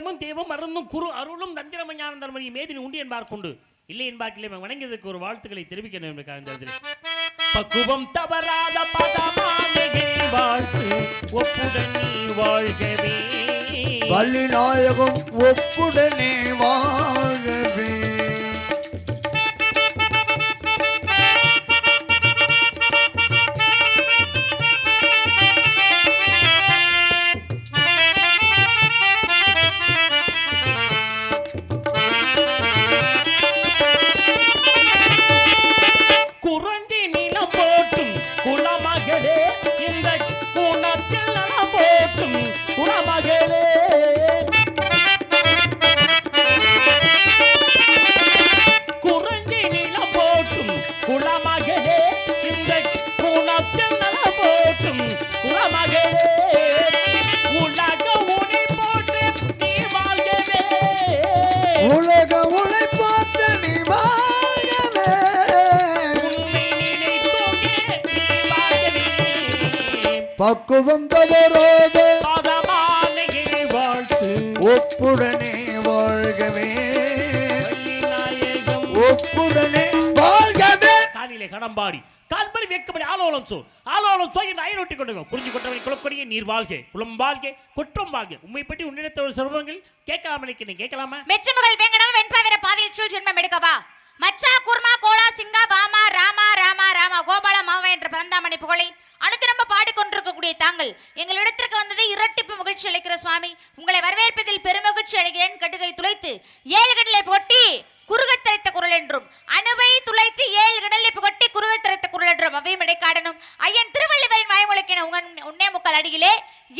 மந்திரமும் தேவம் மருந்தும் குரு அருளும் தந்திரம ஞான தர்மணி மேதினி உண்டு என்பார் கொண்டு இல்லை என்பார்க்கிலே வணங்கியதற்கு ஒரு வாழ்த்துக்களை தெரிவிக்கணும் என்பதற்காக பக்குவம் தவறாத பதமானகிரி வாழ்த்து ஒப்புடனே வாழ்கவே வள்ளிநாயகம் ஒப்புடனே வாழ்கவே குலமகளே இந்த குணத்தில் நலம் போட்டும் குலமகளே குறிஞ்சி நிலம் போட்டும் குலமகளே இந்த குணத்தில் நலம் போட்டும் குலமகளே உலக உனை போட்டு நீ வாழ்கவே உலக உனை போட்டு நீ பக்குவம் தவறாத வாழ்த்து ஒப்புடனே வாழ்கவே ஒப்புடனே வாழ்கவே காலிலே கடம்பாடி கால்பரி வேக்கப்படி ஆலோலம் என்று அயலொட்டி கொண்டு குறிஞ்சி கொட்டவனை குலக்கொடியே நீர் வாழ்கை குளம் வாழ்கை குற்றம் வாழ்கை உண்மை பற்றி உன்னிடத்தோடு சொல்வங்கள் கேட்கலாமா மெச்சமகள் வேங்கடம் வெண்பாவிர பாதையில் சூழ் ஜென்மம் எடுக்கவா மச்சா குர்மா கோலா சிங்கா பாமா ராமா ராமா ராமா கோபால மாவா என்ற பரந்தாமணி புகழை அனுதினம்ப பாடிக்கொண்டிருக்கக்கூடிய தாங்கள் எங்களிடத்திற்கு வந்ததை இரட்டிப்பு மகிழ்ச்சி அளிக்கிற சுவாமி உங்களை வரவேற்பதில் பெருமகிழ்ச்சி அடைகிறேன். கடுகை துளைத்து 7 கடலை போட்டி குறுகத் தரைத்த குரல் என்றும் அணுவை துளைத்து 7 கடலை புகட்டி குறுகத் தரைத்த குரல் என்றும் அவையும் இடைக்காடனும் ஐயன் திருவள்ளுவரின் வாய்மொழிக்கின உன்னே முக்கால் அடியிலே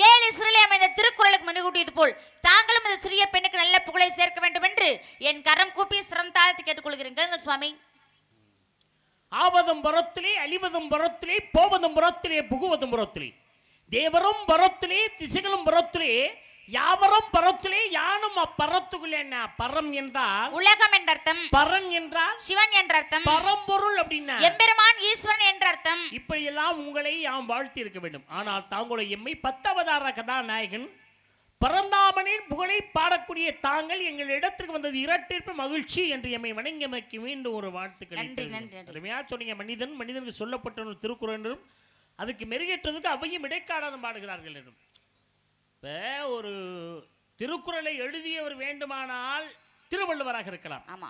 7 சிறிலே அமைந்த திருக்குறளுக்கு மணிகூட்டியது போல் தாங்களும் இந்த சிறிய பெண்ணுக்கு நல்ல புகழை சேர்க்க வேண்டும் என்று என் கரம் கூப்பி சிரம் தாழ்த்தி கேட்டுக்கொள்கிறேன் சுவாமி. ஆவதும் புறத்திலே அழிவதும் புறத்திலே போவதும் புறத்திலே புகுவதும் புறத்திலே தேவரும் புறத்திலே திசைகளும் புறத்திலே யாவரும் பரத்திலே யானும் அப்பறத்துக்குள்ளே என்ன பரம் என்றால் உலகம் என்ற அர்த்தம், பரன் என்றால் சிவன் என்ற அர்த்தம், பரம்பொருள் அப்படின்னா எம்பெருமான் ஈஸ்வரன் என்ற அர்த்தம். இப்படி எல்லாம் உங்களை யாம் வாழ்த்தி இருக்க வேண்டும். ஆனால் தாங்களுடைய எம்மை 10 அவதார கதாநாயகன் பரந்தாமனின் புகழை பாடக்கூடிய தாங்கள் எங்கள் இடத்திற்கு வந்தது இரட்டிப்பு மகிழ்ச்சி என்று எம்மை வணங்கியமைக்கு மீண்டும் ஒரு வாழ்த்துக்கள். அருமையா சொன்னீங்க. மனிதனுக்கு சொல்லப்பட்ட ஒரு திருக்குறள் என்றும் அதுக்கு மெருகேற்றதுக்கு அவையும் இடைக்காடாதம் பாடுகிறார்கள் என்றும். இப்போ ஒரு திருக்குறளை எழுதியவர் வேண்டுமானால் திருவள்ளுவராக இருக்கலாம். ஆமா,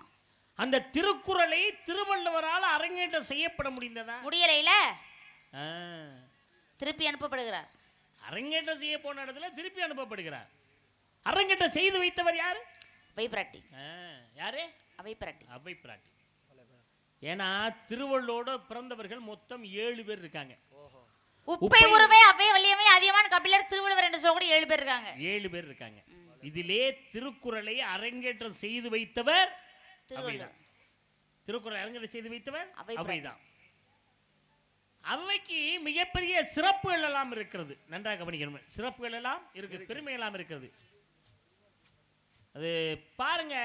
அந்த திருக்குறளை திருவள்ளுவரால் அரங்கேற்றம் செய்யப்பட முடிந்ததா? முடியலைல, திருப்பி அனுப்பப்படுகிறார். அரங்கேற்றம் செய்ய போன இடத்துல திருப்பி அனுப்பப்படுகிறார். அரங்கேற்றம் செய்து வைத்தவர் யாரு? அவை பிராட்டி. யாரு? அவை பிராட்டி. அவை பிராட்டி. ஏன்னா திருவள்ளுவோட பிறந்தவர்கள் மொத்தம் 7 பேர் இருக்காங்க. உப்பை உருவே அவை வலியமே அதியமான் கபிலர் திருவள்ளுவர் என்று சொல்லக்கூடிய 7 பேர் இருக்காங்க. 7 பேர் இருக்காங்க. இதிலே திருக்குறளை அரங்கேற்றம் செய்து வைத்தவர் அவைதான். திருக்குறளை அரங்கேற்றம் செய்து வைத்தவர் அவைதான். அவைக்கு மிகப்பெரிய சிறப்புகள் எல்லாம் இருக்கிறது. நன்றாக கவனிக்கணும். சிறப்புகள் எல்லாம் இருக்கு, பெருமை எல்லாம் இருக்கிறது. அது பாருங்க,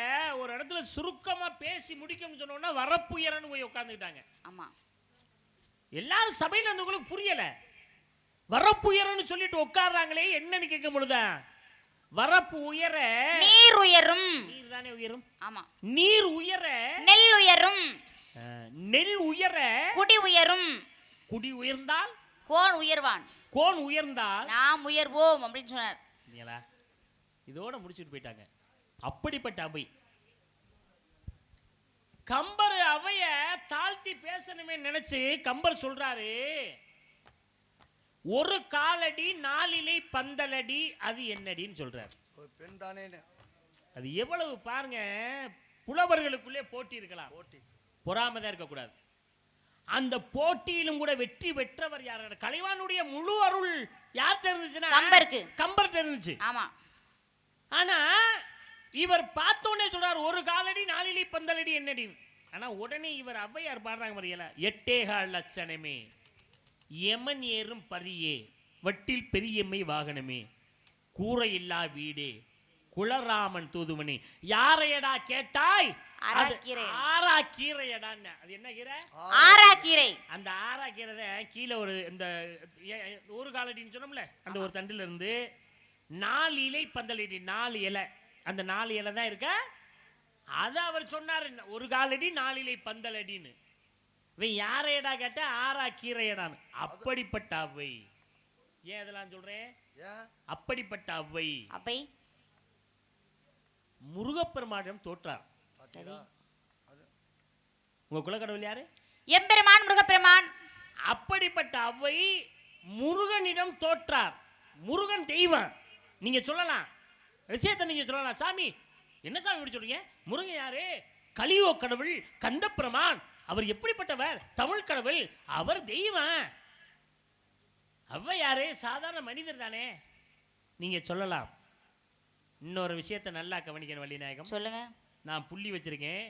ஒரு இடத்துல சுருக்கமா பேசி முடிக்கணும்னு சொன்னோம்னா வரப்புயரன்னு போய் உட்கார்ந்துட்டாங்க. ஆமா, எல்லாரும் சபையில இருந்தவங்களுக்கு புரியல. வரப்புயரன்னு சொல்லிட்டு உட்கார்றாங்களே என்னன்னு கேட்க முடியுதா? வரப்பு உயர நீர் உயரும். நீர் தானே உயரும். ஆமா, நீர் உயர நெல் உயரும். நெல் உயர குடி உயரும். குடி உயர்ந்தால் கோன் உயர்வான். கோன் உயர்ந்தால் நாம் உயர்வோம் அப்படின்னு சொன்னார். இதோட முடிச்சுட்டு போயிட்டாங்க. அப்படிப்பட்ட அவை கம்பர் அவைய தாழ்த்தி பேசணுமே நினைச்சு கம்பர் சொல்றாரு, ஒரு காலடி 4 இலை பந்தலடி அது என்னடின்னு சொல்றாரு. அது எவ்வளவு பாருங்க, புலவர்களுக்குள்ளே போட்டி இருக்கலாம், பொறாமதான் இருக்கக்கூடாது. அந்த போட்டியிலும் கூட வெற்றி பெற்றவர் யார்? கலைவானுடைய முழு அருள் யார் தெரிஞ்சுச்சுன்னா கம்பர் இருந்துச்சு. ஆமா, ஆனா இவர் பார்த்தோன்னே சொல்றாரு ஒரு காலடி 4 இலை பந்தலடி என்னடி. ஆனா உடனே இவர் ஔவையார் பாடுறாங்க மறியல, 8 லட்சணமே யமன் ஏறும் பரியே வட்டில் பெரியம்மை வாகனமே கூரை இல்லா வீடே குலராமன் தூதுவனே யாரையடா கேட்டாய் ஆராக்கீரையடா. அது என்ன கீரை? ஆராக்கீரை. அந்த ஆராக்கீரை கீழே ஒரு இந்த ஒரு காலடின்னு சொன்னோம்ல, அந்த ஒரு தண்டுல இருந்து 4 இலை பந்தலடி 4 இலை அந்த 4 இலை தான் இருக்கா. அதை அவர் சொன்னார், ஒரு காலடி 4 இலை பந்தலடின்னு. இவன் யாரையடா கேட்ட, ஆறா கீரையடான்னு. அப்படிப்பட்ட அவ்வை. ஏன் இதெல்லாம் சொல்றேன்? அப்படிப்பட்ட அவ்வை அவ்வை முருகப்பெருமானிடம் தோற்றார். சரி. உங்க குலக்கடவுள் யாரு? எம்பெருமான் முருகப்பெருமான். அப்படிப்பட்ட அவ்வை முருகனிடம் தோற்றார். முருகன் தெய்வம். நீங்க சொல்லலாம், விஷயத்தை நீங்க சொல்லலாம், சாமி என்ன சாமி இப்படி சொல்றீங்க? முருகன் யாரு? கலியோ கடவுள் கந்தப்பெருமான். அவர் எப்படிப்பட்டவர்? தமிழ் கடவுள். அவர் தெய்வம். அவ்வை யாரு? சாதாரண மனிதர் தானே. நீங்க சொல்லலாம். இன்னொரு விஷயத்தை நல்லா கவனிக்கணும் வள்ளிநாயகம். சொல்லுங்க. நான் புள்ளி வச்சிருக்கேன்.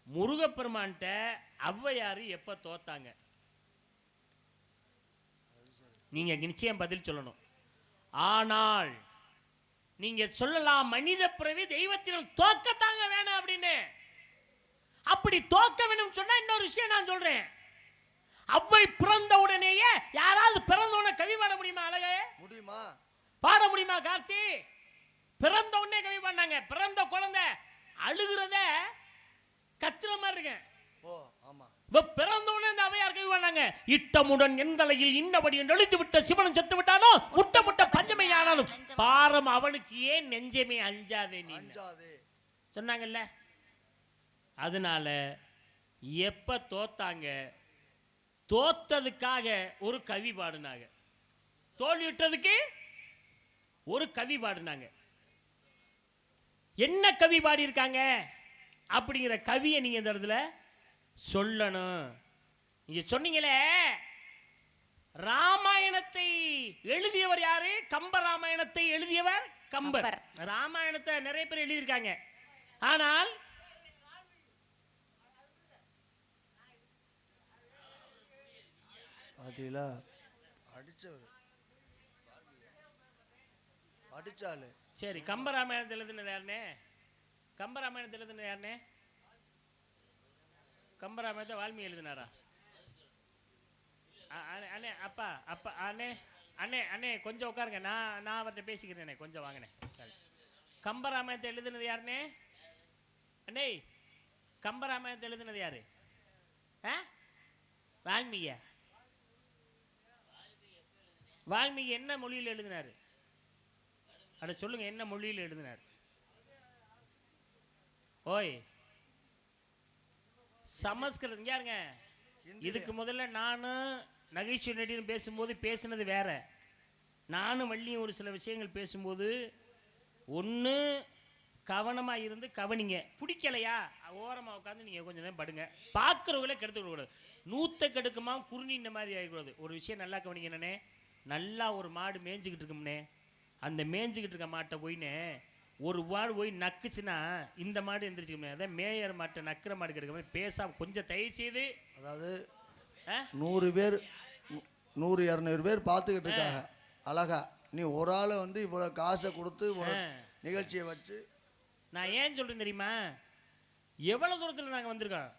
முருகப்பெருமான்கிட்ட ஔவையாரு எப்ப தோத்தாங்க? நீங்க நிச்சயம் பதில் சொல்லணும். ஆனால் நீங்க சொல்லலாம், மனித பிறவி தெய்வத்திடம் தோக்கத்தாங்க வேணும் அப்படின்னு. அப்படி தோக்க வேணும் சொன்னா இன்னொரு விஷயம் நான் சொல்றேன். அவ்வை பிறந்த உடனேயே யாராவது பிறந்த உடனே கவி பாட முடியுமா? அழகே முடியுமா? பாட முடியுமா? கார்த்தி பிறந்த உடனே கவி பாடினாங்க. பிறந்த குழந்தை அழுகிறத கத்துற மாதிரி இருக்கு. பிறந்த உடனே இந்த அவையார் கவி பாடினாங்க. இட்டமுடன் எந்தலையில் இன்னபடி நெளித்து விட்ட சிவனும் செத்து விட்டானோ, முட்ட முட்ட பஞ்சமை ஆனாலும் பாரம் அவனுக்கு ஏன் நெஞ்சமே அஞ்சாதே நீ சொன்னாங்கல்ல. அதனால எப்ப தோத்தாங்க? தோத்ததுக்காக ஒரு கவி பாடினாங்க, தோல்வியுற்றதுக்கு ஒரு கவி பாடினாங்க. என்ன கவி பாடி இருக்காங்க அப்படிங்கிற கவியை நீங்க இந்த இடத்துல சொல்லணும். நீங்க சொன்னீங்களே, ராமாயணத்தை எழுதியவர் யாரு? கம்ப ராமாயணத்தை எழுதியவர் கம்பர். ராமாயணத்தை நிறைய பேர் எழுதியிருக்காங்க. ஆனால் சரி, கம்பராமாயணத்தில் எழுதினது யாருனே? கம்பராமாயணத்தில் எழுதினது யாருனே? கம்பராமாயணத்தை வால்மீகி எழுதினாரா? அண்ணே அப்பா அப்பா அண்ணே அண்ணே அண்ணே கொஞ்சம் உட்காருங்க. நான் அவர்கிட்ட பேசிக்கிறேனே, கொஞ்சம் வாங்கினேன். கம்பராமாயணத்தை எழுதினது யாருனே? அண்ணே கம்பராமாயணத்தை எழுதினது யாரு? வால்மீகியா? வால்மீகி என்ன மொழியில் எழுதினாரு? அட சொல்லுங்க, என்ன மொழியில் எழுதினார்? ஓய், சமஸ்கிருதம். யாருங்க? இதுக்கு முதல்ல நானும் நகைச்சுவை நடிகரும் பேசும்போது பேசினது வேற. நானும் வள்ளியும் ஒரு சில விஷயங்கள் பேசும்போது ஒன்று கவனமாக இருந்து கவனிங்க. பிடிக்கலையா ஓரமாக உட்காந்து நீங்கள் கொஞ்சம் நேரம் படுங்க. பார்க்குறவங்களே கெடுத்து விடக்கூடாது. நூற்றை கெடுக்குமா குறுநி இந்த மாதிரி ஆகிக்கூடாது. ஒரு விஷயம் நல்லா கவனிங்க. என்னன்னே, நல்லா ஒரு மாடு மேய்ஞ்சிக்கிட்டு இருக்கும்னே, அந்த மேய்ஞ்சிக்கிட்டு இருக்க மாட்டை போயின்னு ஒரு மாடு போய் நக்குச்சுன்னா இந்த மாடு எந்திரிச்சுக்கணும். அதான் மேயர் மாட்டை நக்கிற மாடு கிடைக்க பேசாம கொஞ்சம் தயவு செய்து. அதாவது 100 பேர் 100-200 பேர் பார்த்துக்கிட்டு இருக்காங்க அழகா. நீ ஒரு ஆளை வந்து இவ்வளோ காசை கொடுத்து நிகழ்ச்சியை வச்சு. நான் ஏன் சொல்றேன் தெரியுமா? எவ்வளோ தூரத்தில் நாங்கள் வந்திருக்கோம்.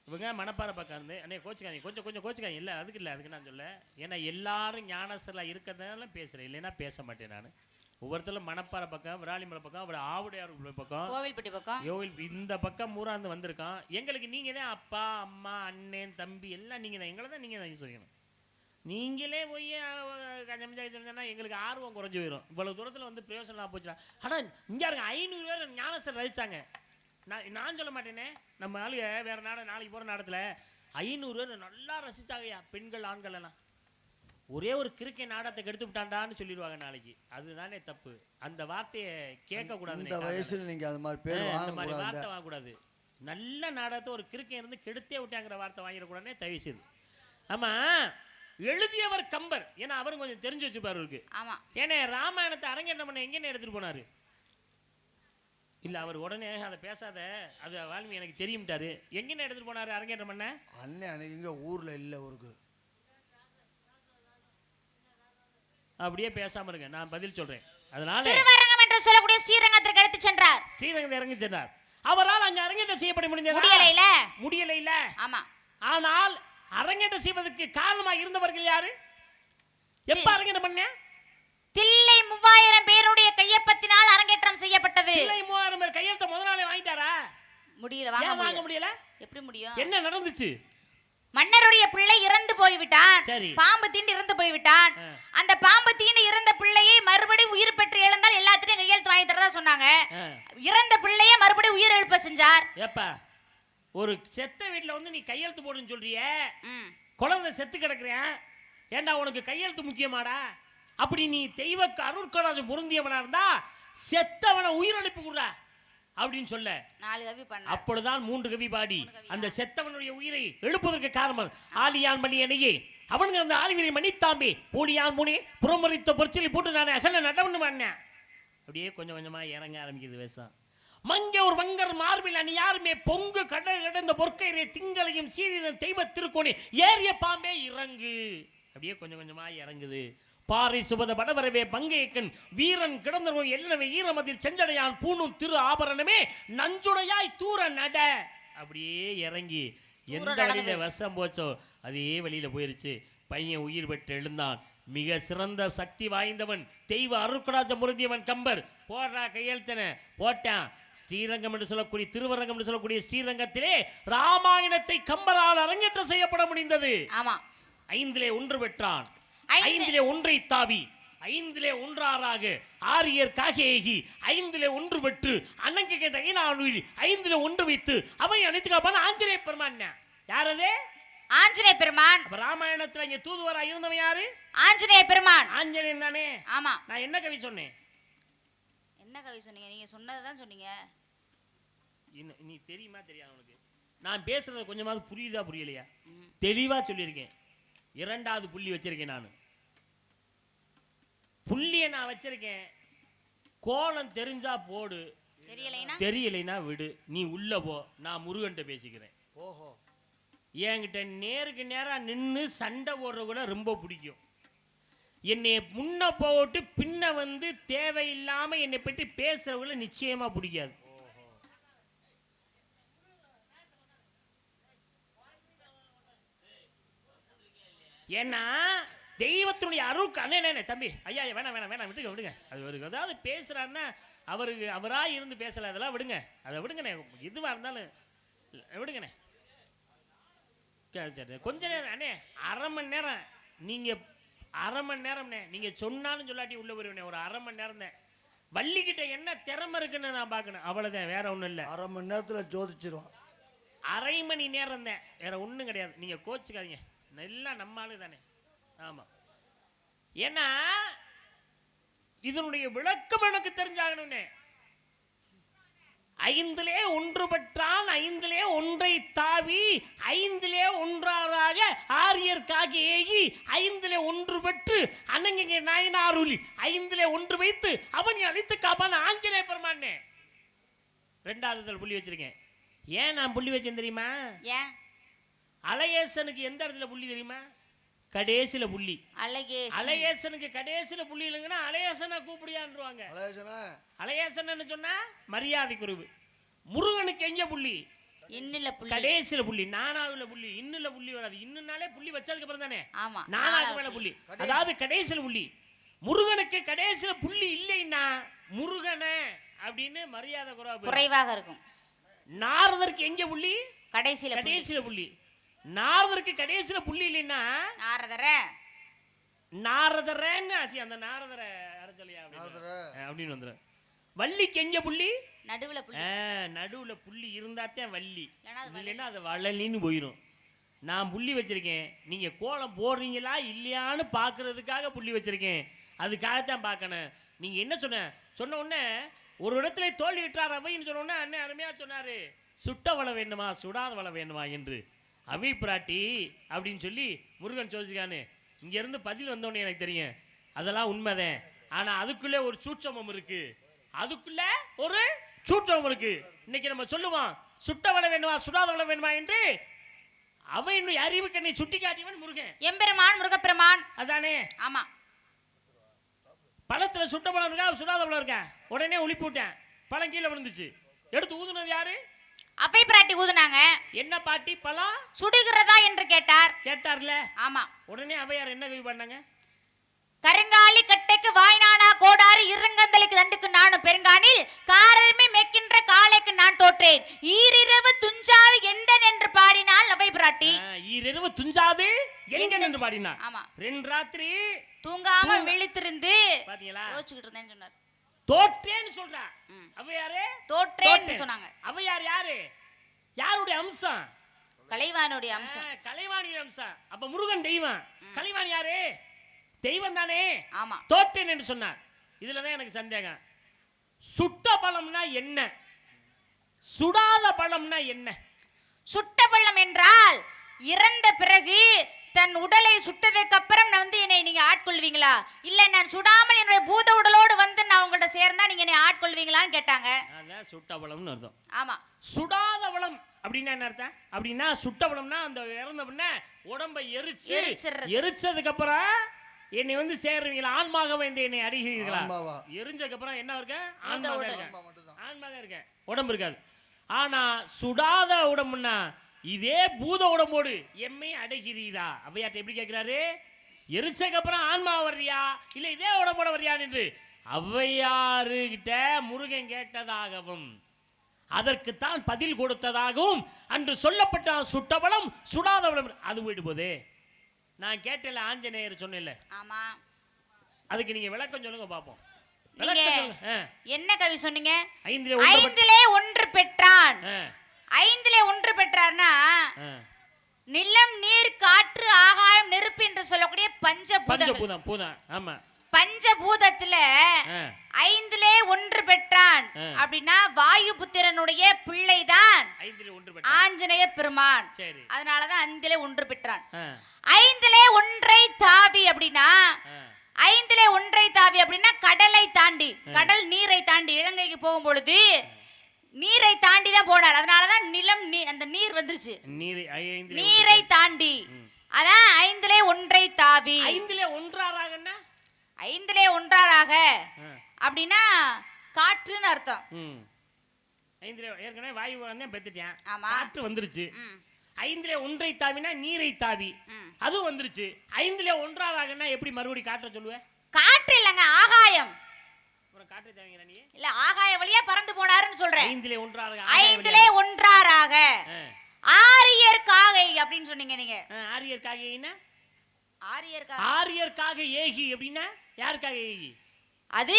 இவங்க மணப்பாறை பக்கம் இருந்து அண்ணே கோச்சிக்காங்க, கொஞ்சம் கோச்சிக்காங்க. இல்லை அதுக்கு இல்லை, அதுக்கு நான் சொல்ல. ஏன்னா எல்லாரும் ஞானசலாக இருக்கிறதுனால பேசுகிறேன், இல்லைன்னா பேச மாட்டேன் நான். ஒவ்வொருத்தரும் மணப்பாறை பக்கம், விராலிமலை பக்கம், அப்புறம் ஆவுடையார் பக்கம், கோவில்பட்டி பக்கம், இந்த பக்கம் மூராந்து வந்திருக்கோம். எங்களுக்கு நீங்கள் தான் அப்பா அம்மா அண்ணன் தம்பி எல்லாம் நீங்கள் தான். எங்களை தான் நீங்கள் தான் சொல்லணும். நீங்களே போய் கஞ்சமிச்சா எங்களுக்கு ஆர்வம் குறைஞ்சி போயிடும். இவ்வளோ தூரத்தில் வந்து பிரயோசனம் போச்சுனா. ஆனால் இங்கே இருங்க 500 பேர் ஞானசர் ரசித்தாங்க. நான் சொல்ல மாட்டேனே, நம்ம ஆளுங்க வேறு நாளைக்கு போகிற நாடத்தில் 500 பேர் நல்லா ரசித்தாங்கய்யா. பெண்கள் ஆண்கள் எல்லாம் ஒரே ஒரு கிறுக்கை நாடகத்தை கெடுத்து விட்டாண்டான்னு சொல்லிடுவாங்க நாளைக்கு. அதுதானே தப்பு. அந்த வார்த்தையை கேட்கக்கூடாது. இந்த வயசுல நீங்கள் அது மாதிரி பேர் வார்த்தை வாங்கக்கூடாது. நல்ல நாடகத்தை ஒரு கிறுக்கை இருந்து கெடுத்தே விட்டாங்கிற வார்த்தை வாங்கிடக்கூடாதுனே தயவு செய்து. ஆமாம், எழுதியவர் கம்பர். ஏன்னா அவரும் கொஞ்சம் தெரிஞ்சு வச்சுப்பாரு இருக்கு. ஏன்னா ராமாயணத்தை அரங்கேற்றம் பண்ண எங்கேன்னு எடுத்துகிட்டு போனார்? இல்லை, அவர் உடனே அதை பேசாத, அது வால்மீகி எனக்கு தெரியும்ட்டாரு. எங்கேன்னு எடுத்துகிட்டு போனார் அரங்கேற்றம் பண்ண? அண்ணன் அன்னைக்கு இங்கே ஊரில் இல்லை ஊருக்கு. அப்படியே பேசாம இருங்க, நான் பதில் சொல்றேன். அதனால திருவரங்கம் என்று சொல்லக்கூடிய ஸ்ரீரங்கத்திற்கு எடுத்து சென்றார். ஸ்ரீரங்கத்தை இறங்கி சென்றார். அவரால் அங்க அரங்கேற்றம் செய்யப்பட முடியல. ஆமா. ஆனால் அரங்கேற்றம் செய்வதற்கு காரணமாக இருந்தவர்கள் யாரு? எப்ப அரங்கேற்றம் பண்ண? தில்லை 3000 பேருடைய கையொப்பத்தினால் முடியல, ஏன் வாங்க முடியல? எப்படி முடியும்? என்ன நடந்துச்சு? மன்னருடைய பிள்ளை இறந்து போய்விட்டான். சரி. பாம்பு தீண்டு இறந்து போய்விட்டான். அந்த பாம்பு தீண்டு இறந்த பிள்ளையை மறுபடியும் உயிர் பெற்று எழுந்தால் எல்லாத்திட்டையும் கையெழுத்து வாங்கி தரதா சொன்னாங்க. இறந்த பிள்ளையை மறுபடியும் உயிர் எழுப்ப செஞ்சார். ஏப்பா, ஒரு செத்த வீட்டுல வந்து நீ கையெழுத்து போடுன்னு சொல்றிய, குழந்தை செத்து கிடக்குறேன், ஏண்டா உனக்கு கையெழுத்து முக்கியமாடா? அப்படி நீ தெய்வ அருட்கடாஜம் பொருந்தியவனா இருந்தா செத்தவனை உயிரிழப்பு கூட அப்படின்னு சொல்ல 4 கவி பண்ண. அப்பொழுதுதான் 3 கவி பாடி அந்த செத்தவனுடைய உயிரை எழுப்பதற்கு காரணம் ஆலியான் மணியனையே அவனுக்கு அந்த ஆலிவரை மணித்தாம்பே போலியான் முனே புறமறித்த பொற்சலி போட்டு நான் அகல நடவுன்னு பண்ணேன். அப்படியே கொஞ்சம் கொஞ்சமா இறங்க ஆரம்பிக்குது வேஷம். மங்க ஒரு மங்கர் மார்பில் அணி யாருமே பொங்கு கடல் கிடந்த பொற்கையிலே திங்களையும் சீரின தெய்வ திருக்கோணி ஏறிய பாம்பே இறங்கு. அப்படியே கொஞ்சம் கொஞ்சமா இறங்குது. பாறை சுபத படவரவே பங்கையக்கன் வீரன் கிடந்தவன் எல்லனவே ஈரமதில் செஞ்சடையான் பூணும் திரு ஆபரணமே நஞ்சுடையாய் தூர நட. அப்படியே இறங்கி எந்த வழியில விஷம் போச்சோ அதே வழியில போயிருச்சு. பையன் உயிர் பெற்று எழுந்தான். மிக சிறந்த சக்தி வாய்ந்தவன் தெய்வ அருட்கடாஜம் பொருந்தியவன் கம்பர். போடுறா கையெழுத்தன போட்டான். ஸ்ரீரங்கம் என்று சொல்லக்கூடிய திருவரங்கம் என்று சொல்லக்கூடிய ஸ்ரீரங்கத்திலே ராமாயணத்தை கம்பரால் அரங்கேற்றம் செய்யப்பட முடிந்தது. 5 1 பெற்றான். 5 1 தாவி 5 1 ஆரியர் காகேகி 5 1 பெற்று அண்ணங்க கேட்ட 5 1 வைத்து அவை அனைத்து காப்பான ஆஞ்சநேய பெருமான். யாரது? ஆஞ்சநேய பெருமான். ராமாயணத்துல இங்க தூதுவரா இருந்தவன் யாரு? ஆஞ்சநேய பெருமான். ஆஞ்சநேயன் தானே? ஆமா. நான் என்ன கவி சொன்னேன்? என்ன கவி சொன்னீங்க? நீங்க சொன்னதுதான் சொன்னீங்க. நீ தெரியுமா தெரியாது உனக்கு? நான் பேசுறது கொஞ்சமாவது புரியுதா புரியலையா? தெளிவா சொல்லியிருக்கேன். 2வது புள்ளி வச்சிருக்கேன். நான் புள்ளியை நான் வச்சிருக்கேன். கோலம் தெரிஞ்சா போடு, தெரியலைனா விடு. நீ உள்ள போ, நான் முருகன்ட்ட பேசிக்கிறேன். ஓஹோ. என்கிட்ட நேருக்கு நேரா நின்று சண்டை போடுற கூட ரொம்ப பிடிக்கும். என்னை முன்ன போட்டு பின்ன வந்து தேவையில்லாம என்னை பற்றி பேசுறவங்கள நிச்சயமா பிடிக்காது. ஏன்னா தெய்வத்தினுடைய அருள் அண்ணே தம்பி ஐயா வேணாம் வேணாம் வேணாம் விடுங்க விடுங்க. அது ஏதாவது பேசுறாருன்னா அவரா இருந்து பேசல, அதெல்லாம் விடுங்க, அதை விடுங்கண்ணே. எதுவாக இருந்தாலும் விடுங்கண்ணே. சரி கொஞ்ச நேரம் அண்ணே, அரை மணி நேரம் நீங்கள் அரை மணி நேரம்ண்ணே நீங்கள் சொன்னாலும் சொல்லாட்டி உள்ள வருவேண்ணே. ஒரு அரை மணி நேரம் தான். வள்ளிக்கிட்ட என்ன திறமை இருக்குன்னு நான் பார்க்கணும், அவ்வளோதான், வேற ஒன்றும் இல்லை. அரை மணி நேரத்தில் ஜோதிச்சிருவோம். அரை மணி நேரம் தான், வேற ஒன்றும் கிடையாது. நீங்கள் கோச்சுக்காதீங்க, எல்லாம் நம்ம ஆளு தானே. ஆமாம், ஏன்னா இதனுடைய விளக்கம் எனக்கு தெரிஞ்சாகணும்னே. 5 1 பெற்றான், 5 1 தாவி 5 1 ஆரியர் காகேகி 5 1 பெற்று அண்ணங்க நாயனாருளி 5 1 வைத்து அவனை அழித்து காப்பான ஆஞ்சநேய பெருமானே. 2வது புள்ளி வச்சிருக்கேன். ஏன் நான் புள்ளி வச்சேன் தெரியுமா? ஏன்? அலையேசனுக்கு எந்த இடத்துல புள்ளி தெரியுமா? கடைசியில புள்ளி. அலையேசனுக்கு கடைசியில புள்ளி இல்லைங்கன்னா அலையேசனை கூப்பிடியான்றுவாங்க. அலையேசன் சொன்னா மரியாதை குறைவு. முருகனுக்கு எங்க புள்ளி? கடைசியில புள்ளி. நானாவுல புள்ளி, இன்னுல புள்ளி வராது. இன்னுனாலே புள்ளி வச்சதுக்கு அப்புறம் தானே நானாவுக்கு மேல புள்ளி, அதாவது கடைசியில புள்ளி. முருகனுக்கு கடைசியில புள்ளி இல்லைன்னா முருகனை அப்படின்னு மரியாதை குறைவாக இருக்கும். நாரதருக்கு எங்க புள்ளி? கடைசியில புள்ளி. நாரதருக்கு கடைசியில புள்ளி இல்லைன்னா நாரதரன்னு ஆசி அந்த நாரதர அரச்சலையா அப்படின்னு வந்துரு. வள்ளிக்கு எங்க புள்ளி? நடுவுல புள்ளி இருந்தாத்தான் வள்ளி, இல்லைன்னா அது வள்ளலின்னு போயிடும். நான் புள்ளி வச்சிருக்கேன், நீங்க கோலம் போடுறீங்களா இல்லையான்னு பாக்குறதுக்காக புள்ளி வச்சிருக்கேன். அதுக்காகத்தான் பார்க்கணும். நீங்க என்ன சொன்ன உடனே ஒரு இடத்துல தோல்வி விட்டார் அவைன்னு சொன்ன உடனே அண்ணன் அருமையா சொன்னாரு, சுட்ட வள வேண்டுமா சுடாத வள வேண்டுமா என்று. அவை பிராட்டி அப்படின்னு சொல்லி முருகன் சோதிக்கான்னு இங்க இருந்து பதில் வந்தோடனே எனக்கு தெரியும் அதெல்லாம் உண்மைதான். ஆனா அதுக்குள்ளே ஒரு சூட்சமம் இருக்கு, அதுக்குள்ள ஒரு சூட்சமம் இருக்கு. இன்னைக்கு நம்ம சொல்லுவோம் சுட்ட வள வேண்டுமா சுடாத வள வேண்டுமா என்று. அவன் அறிவு கண்ணை சுட்டி காட்டியவன் முருகன் எம்பெருமான் முருகப்பெருமான் அதானே. ஆமா, பழத்துல சுட்ட பழம் இருக்கா சுடாத பழம் இருக்கா? உடனே ஒளிப்பு விட்டேன், பழம் கீழே விழுந்துச்சு. எடுத்து ஊதுனது யாரு? அப்பை பிராட்டி ஊதுனாங்க. என்ன பாட்டி? பழம் சுடுகிறதா என்று கேட்டார்ல. ஆமா. உடனே அவையார் என்ன கவி பண்ணாங்க? கருங்காலி கட்டைக்கு வாய்நானா கோடாறு இருங்கந்தலுக்கு தண்டுக்கு நானும் பெருங்கானில் காரமே மேற்கின்ற காலைக்கு நான் தோற்றேன் ஈரிர ஈரிரவு துஞ்சாது எண்டன் என்று பாடினாள் அவை பிராட்டி. ஈரிரவு துஞ்சாது எண்டன் என்று பாடினார். ஆமா, 2 ராத்திரி தூங்காம விழித்திருந்து பாத்தீங்களா யோசிச்சுக்கிட்டு இருந்தேன்னு சொன்னார். தோற்றேன்னு சொல்றா. அவையாரே தோற்றேன்னு சொன்னாங்க. அவையார் யாரு? யாருடைய அம்சம்? கலைவானுடைய அம்சம். கலைவாணியின் அம்சம். அப்ப முருகன் தெய்வம், கலைவாணி யாரு? தெய்வம் தானே. ஆமா, தோற்றேன் என்று சொன்னார். இதுலதான் எனக்கு சந்தேகம். சுட்ட பழம்னா என்ன, சுடாத பழம்னா என்ன? சுட்ட பழம் என்றால் இறந்த பிறகு தன் உடலை சுட்டதுக்கு அப்புறம் என்னை நீங்க ஆட்கொள்வீங்களா, இல்ல நான் சுடாமல் என்னுடைய பூத உடலோடு வந்து நான் உங்கள்ட்ட சேர்ந்தா நீங்க என்னை ஆட்கொள்வீங்களான்னு கேட்டாங்க. அதான் சுட்ட பழம்னு அர்த்தம். ஆமா, சுடாத பழம் அப்படின்னா என்ன அர்த்தம்? அப்படின்னா சுட்ட பழம்னா அந்த இறந்த பின்ன உடம்பை எரிச்சதுக்கு அப்புறம் என்னை சேர்றீங்களா, ஆன்மாக என்னை அடிக்கிறீங்களா? எரிஞ்சதுக்கு அப்புறம் என்ன இருக்க? ஆன்மாக இருக்க, உடம்பு இருக்காது. ஆனா சுடாத உடம்புன்னா இதே பூத உடம்போடு எம்மை அடைகிறீரா? அவையாட்ட எப்படி கேட்கிறாரு? எரிச்சதுக்கு அப்புறம் ஆன்மா வர்றியா இல்ல இதே உடம்போட வர்றியா என்று அவையாருகிட்ட முருகன் கேட்டதாகவும் அதற்குத்தான் பதில் கொடுத்ததாகவும் அன்று சொல்லப்பட்ட சுட்டபலம் சுடாத பலம் அது போயிட்டு போதே. நான் கேட்டல ஆஞ்சநேயர் சொன்னேன்ல, ஆமா, அதுக்கு நீங்க விளக்கம் சொல்லுங்க பாப்போம். என்ன கவி சொன்னீங்க? 5 ஒன்று பெற்றான். 5 ஒன்று பெற்றார்னா நிலம் நீர் காற்று ஆகாயம் நெருப்பு என்று சொல்லக்கூடிய பஞ்சபூதம். ஆமா, பஞ்சபூதத்துல 5 ஒன்று பெற்றான் அப்படின்னா வாயு புத்திரனுடைய பிள்ளைதான் ஆஞ்சநேய பெருமான். அதனாலதான் 5 ஒன்று பெற்றான். 5 ஒன்றை தாவி அப்படின்னா 5 ஒன்றை தாவி அப்படின்னா கடலை தாண்டி, கடல் நீரை தாண்டி இலங்கைக்கு போகும் பொழுது நீரை தாண்டி தான் போனார். அதனாலதான் நிலம் அந்த நீர் வந்துருச்சு. நீரை தாண்டி அதான் 5 ஒன்றை தாவி. 5 ஒன்றாராகன்னா 5 ஒன்றாராக அப்படின்னா காற்றுன்னு அர்த்தம். 5 ஏற்கனவே வாயு வந்து பெத்துட்டேன், காற்று வந்துருச்சு. 5 ஒன்றை தாவினா நீரை தாவி, அதுவும் வந்துருச்சு. 5 ஒன்றாராகன்னா எப்படி மறுபடி காற்ற சொல்லுவேன்? காற்று இல்லங்க, ஆகாயம். காற்றை தாவிங்கற நீ இல்ல, ஆகாய வழியா பறந்து போனாருன்னு சொல்றேன். 5 ஒன்றாராக 5 ஒன்றாராக ஆரியர் காகை அப்படின்னு சொன்னீங்க நீங்க. ஆரியர் காகைனா ஆரியர் காகை ஏகி அப்படின்னா யாருக்காக ஏகி? அது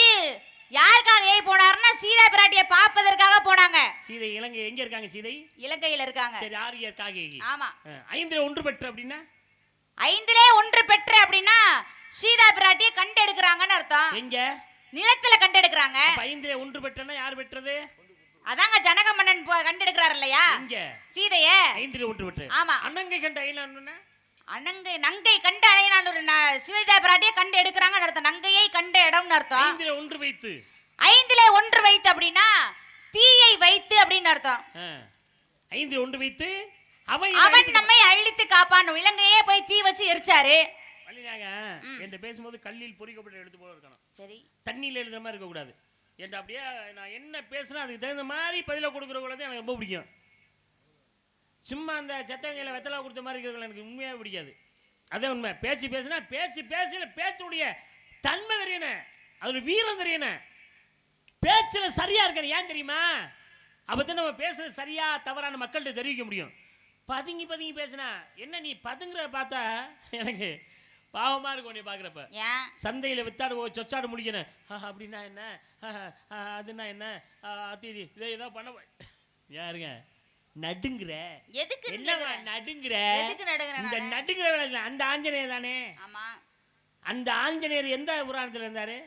யாருக்காக ஏகி போனாருன்னா சீதா பிராட்டியை பார்ப்பதற்காக போனாங்க. சீதை இலங்கை எங்க இருக்காங்க? சீதை இலங்கையில இருக்காங்க. சரி, ஆரியர் காகை ஏகி. ஆமா, 5 ஒன்று பெற்ற அப்படின்னா 5 ஒன்று பெற்ற அப்படின்னா சீதா பிராட்டியை கண்டு எடுக்கறாங்கன்னு அர்த்தம். எங்க? நிலத்துல கண்டு எடுக்கறாங்க. 5 ஒன்று பெற்றனா யார் பெற்றது? அதாங்க ஜனக மன்னன் கண்டு எடுக்கறார் இல்லையா? எங்க? சீதைய 5 ஒன்று பெற்ற. ஆமா, அனங்கை கண்ட ஐலாண்டுனா நங்கை கண்ட ஐலாண்டு சீதா பிராட்டியை கண்டு எடுக்கறாங்கன்னு அர்த்தம். நங்கையை கண்ட இடம்னு அர்த்தம். 5 ஒன்று வைத்து 5 ஒன்று வைத்து அப்படின்னா தீயை வைத்து அப்படின்னு அர்த்தம். 5 ஒன்று வைத்து அவன் நம்மை அழித்து காப்பான். இலங்கையே போய் தீ வச்சு எரிச்சாரு. என்கிட்ட பேசும்போது கல்லில் பொறிக்கப்பட்ட எழுத்து போல இருக்கணும். சரி, தண்ணியில் எழுதுற மாதிரி இருக்கக்கூடாது. என்கிட்ட அப்படியே நான் என்ன பேசுறேன் அதுக்கு தகுந்த மாதிரி பதிலாக கொடுக்குறவங்கள எனக்கு ரொம்ப பிடிக்கும். சும்மா அந்த சத்தவங்களை வெத்தலை கொடுத்த மாதிரி இருக்கிறவங்க எனக்கு உண்மையாக பிடிக்காது. அதே உண்மை. பேசுனா பேச்சுடைய தன்மை தெரியணும், அது வீரம் தெரியணும், பேச்சுல சரியா இருக்கணும். ஏன் தெரியுமா? அப்பதான் நம்ம பேசுறது சரியா தவறான மக்கள்கிட்ட தெரிவிக்க முடியும். பதுங்கி பேசுனா என்ன, நீ பதுங்குறத பார்த்தா எனக்கு பாவமா இருக்கும். நீ பாக்குறப்ப சந்தையில வித்தாடு சொச்சாடு முடிக்கணும் அப்படின்னா என்ன, அதுனா என்ன, இதை ஏதோ பண்ண யாருங்க நடுங்குற? எதுக்கு நடுங்குற? இந்த நடுங்குற அந்த ஆஞ்சநேயர் தானே. அந்த ஆஞ்சநேயர் எந்த புராணத்துல இருந்தாரு?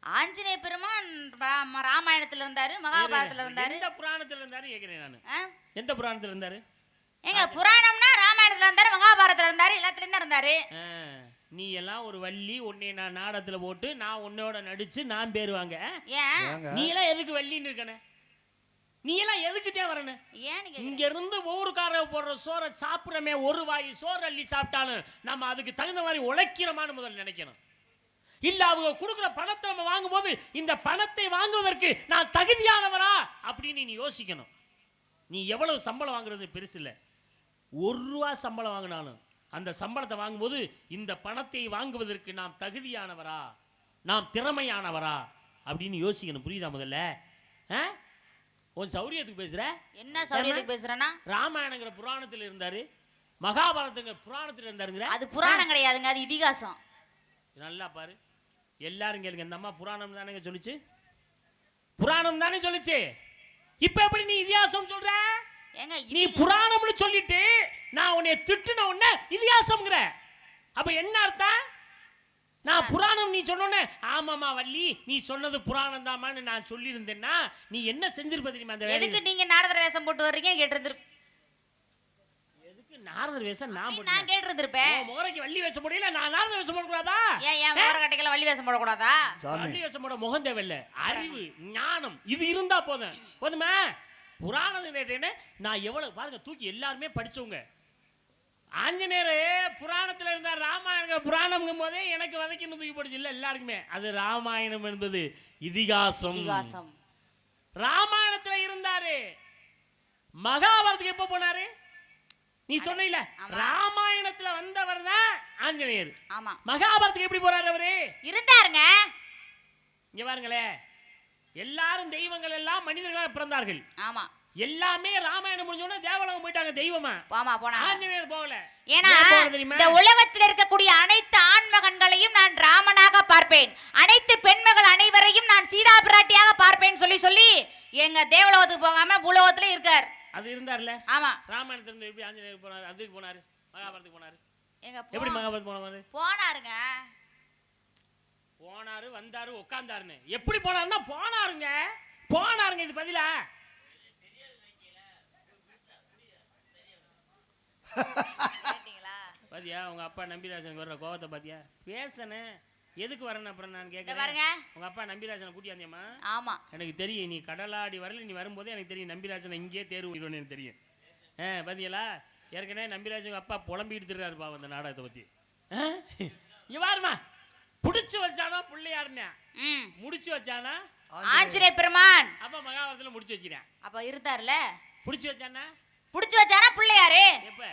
ஆஞ்சநேய பெருமான் ராமாயணத்துல இருந்தாரு, மகாபாரதத்துல இருந்தாரு. எந்த புராணத்துல இருந்தாரு கேக்குறேன் நானு. எந்த புராணத்துல இருந்தாரு? எங்க புராணம்னா ராமாயணத்துல இருந்தாரு, மகாபாரதத்துல இருந்தாரு, எல்லாத்துலயும் தான் இருந்தாரு. நீ எல்லாம் ஒரு வள்ளி, உன்னை நான் நாடகத்துல போட்டு நான் உன்னோட நடிச்சு நான் பேருவாங்க. நீ எல்லாம் எதுக்கு வள்ளின்னு இருக்கன? நீ எல்லாம் எதுக்கிட்டே வரணும்? இங்க இருந்து ஒவ்வொரு கார போடுற சோறை சாப்பிடறமே, ஒரு வாய் சோறு அள்ளி சாப்பிட்டாலும் நம்ம அதுக்கு தகுந்த மாதிரி உழைக்கிறோமான்னு முதல்ல நினைக்கணும். இல்ல அவங்க கொடுக்குற பணத்தை நம்ம வாங்கும் போது இந்த பணத்தை வாங்குவதற்கு நான் தகுதியானவரா அப்படின்னு நீ யோசிக்கணும். நீ எவ்வளவு சம்பளம் வாங்குறது பெருசு இல்லை. 1 ரூபா சம்பளம் வாங்கினாலும் அந்த சம்பளத்தை வாங்கும்போது இந்த பணத்தை வாங்குவதற்கு நாம் தகுதியானவரா, நாம் திறமையானவரா அப்படின்னு யோசிக்கணும். புரியுதா? முதல்ல உன் சௌரியத்துக்கு பேசுற? என்ன சௌரியத்துக்கு பேசுறேன்னா? ராமாயணங்கிற புராணத்துல இருந்தாரு, மகாபாரதங்கிற புராணத்துல இருந்தாருங்கிற. அது புராணம் கிடையாதுங்க, அது இதிகாசம். நல்லா பாரு, எல்லாரும் கேளுங்க. இந்த அம்மா புராணம் தானே சொல்லுச்சு, புராணம் தானே சொல்லுச்சு. இப்ப எப்படி நீ இதிகாசம் சொல்ற? நீ புராணம்னு சொல்லிட்டு நான் உன்னை திட்டுன உடனே இதிகாசம்ங்கற. அப்ப என்ன அர்த்தம்? நான் புராணம் நீ சொன்னோன்னே ஆமாமா வள்ளி நீ சொன்னது புராணம் தாமான்னு நான் சொல்லி இருந்தேன்னா நீ என்ன செஞ்சிருப்ப தெரியுமா? அந்த எதுக்கு நீங்க நாரதர் வேஷம் போட்டு வர்றீங்க கேட்டிருந்து. எதுக்கு நாரதர் வேஷம் நான் கேட்டிருந்திருப்பேன். மோரைக்கு வள்ளி வேஷம் போடல, நான் நாரதர் வேஷம் போட கூடாதா? ஏன் மோர கட்டைக்கெல்லாம் வள்ளி வேஷம் போட கூடாதா? வள்ளி வேஷம் போட முகம் தேவையில்ல, அறிவு ஞானம் இது இருந்தா போதும். போதுமா? புராணம் கேட்டேன்னு நான் எவ்வளவு பாருங்க, தூக்கி எல்லாருமே படிச்சவங்க. ஆஞ்சநேயர் புராணத்துல இருந்தார், ராமாயண புராணம்ங்கும் போதே எனக்கு வதக்கின்னு தூக்கி போடுச்சு இல்ல எல்லாருக்குமே. அது ராமாயணம் என்பது இதிகாசம். ராமாயணத்துல இருந்தாரு. மகாபாரதத்துக்கு எப்ப போனாரு? நீ சொன்ன ராமாயணத்துல வந்தவர் தான் ஆஞ்சநேயர். மகாபாரதத்துக்கு எப்படி போறாரு? அவரு இருந்தாருங்க. இங்க பாருங்களே, எல்லாரும் தெய்வங்கள் எல்லாம் மனிதர்களாக பிறந்தார்கள். ஆமா, எல்லாமே ராமாயணம் முடிஞ்சோன்னா தேவலோகம் போயிட்டாங்க தெய்வமா. ஆஞ்சநேயர் போகல. ஏன்னா இந்த உலகத்தில் இருக்கக்கூடிய அனைத்து ஆண்மகன்களையும் நான் ராமனாக பார்ப்பேன், அனைத்து பெண்மகள் அனைவரையும் நான் சீதா பிராட்டியாக பார்ப்பேன் சொல்லி சொல்லி எங்க தேவலோகத்துக்கு போகாம பூலோகத்துல இருக்கார். அது இருந்தார்ல. ஆமா, ராமாயணத்துல இருந்து எப்படி ஆஞ்சநேயர் போனாரு? அதுக்கு போனாரு, மகாபாரதத்துக்கு போனாரு. எங்க எப்படி மகாபாரதம் போனாரு? போனாருங்க, போனாரு, வந்தாரு, உட்கார்ந்தாருன்னு. எப்படி போனாருன்னா போனாருங்க, போனாருங்க. இது பதிலா? பாத்தியா உங்க அப்பா நம்பிராஜனுக்கு வர்ற கோவத்தை பாத்தியா? பேசணும் எதுக்கு வரணும்? அப்புறம் நான் கேட்கிறேன், உங்க அப்பா நம்பிராஜனை கூட்டியாந்தியம்மா? ஆமா, எனக்கு தெரியும். நீ கடலாடி வரல, நீ வரும்போதே எனக்கு தெரியும் நம்பிராஜனை இங்கேயே தேர்வு எனக்கு தெரியும். பாத்தியலா, ஏற்கனவே நம்பிராஜனுக்கு அப்பா புலம்பிட்டு திருறாரு பாவம் அந்த நாடகத்தை பத்தி. இவாருமா புடிச்சு வச்சானா பிள்ளையாருன்னா, முடிச்சு வச்சானா ஆஞ்சநேய பெருமான். அப்ப மகாபாரதத்துல முடிச்சு வச்சிருக்கேன். அப்ப இருந்தார்ல, புடிச்சு வச்சானா பிள்ளையாரு. எப்ப?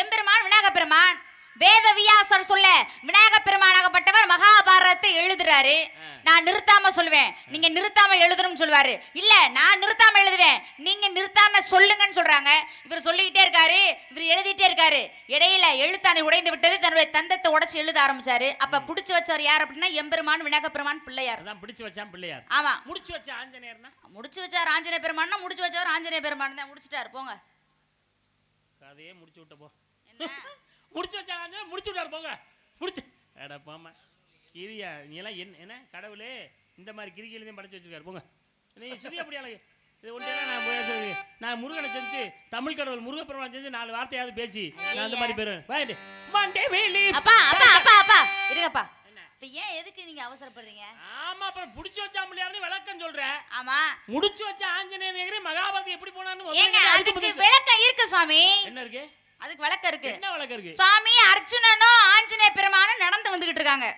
எம்பெருமான் விநாயக பெருமான். வேதவியாசர் சொல்ல விநாயக பெருமானாகப்பட்டவர் மகாபாரதத்தை எழுதுறாரு. நான் நிறுத்தாம சொல்லுவேன், நீங்க நிறுத்தாம எழுதணும்னு சொல்லுவாரு. இல்ல நான் நிறுத்தாம எழுதுவேன், நீங்க நிறுத்தாம சொல்லுங்கன்னு சொல்றாங்க. இவர் சொல்லிக்கிட்டே இருக்காரு, இவர் எழுதிட்டே இருக்காரு. இடையில எழுத்தாணி உடைந்து விட்டது, தன்னுடைய தந்தத்தை உடைச்சு எழுத ஆரம்பிச்சாரு. அப்ப புடிச்சு வச்சவர் யார் அப்படின்னா எம்பெருமான் விநாயக பெருமான் பிள்ளையார். அதான் பிடிச்சு வச்சான் பிள்ளையார். ஆமா, முடிச்சு வச்ச ஆஞ்சநேயர்னா முடிச்சு வச்சார் ஆஞ்சநேய பெருமான்னா முடிச்சு வச்சவர் ஆஞ்சநேய பெருமான் தான். முடிச்சிட்டாரு போங்க, கதையே முடிச்சு விட்ட போ. முடிச்சு வச்சாங்க, முடிச்சு விட்டாரு போங்க. முடிச்சு எடா பாமா கிரியா, நீ எல்லாம் என்ன கடவுளே இந்த மாதிரி கிரிக்கிலையும் படைச்சு வச்சிருக்காரு போங்க. நீ சிறிய அப்படியா? இது ஒன்றே நான் பேசுறது, நான் முருகனை செஞ்சு தமிழ் கடவுள் முருகப்பெருமான் செஞ்சு 4 வார்த்தையாவது பேசி நான் அந்த மாதிரி பேரு வாயிட்டு மண்டே வேலி. அப்பா அப்பா அப்பா அப்பா இருங்கப்பா. இப்ப ஏன் எதுக்கு நீங்க அவசரப்படுறீங்க? ஆமா, அப்புறம் புடிச்சு வச்சா பிள்ளையாருன்னு விளக்கம் சொல்ற. ஆமா, முடிச்சு வச்ச ஆஞ்சநேயர் மகாபாரதம் எப்படி போனான்னு ஏங்க அதுக்கு விளக்கம் இருக்கு சுவாமி. என்ன இருக்கு? அதுக்கு விளக்கம் இருக்கு. என்ன விளக்கம் இருக்கு? சுவாமி அர்ஜுனனும் ஆஞ்சநேய பெருமானும் நடந்து வந்துகிட்டு இருக்காங்க.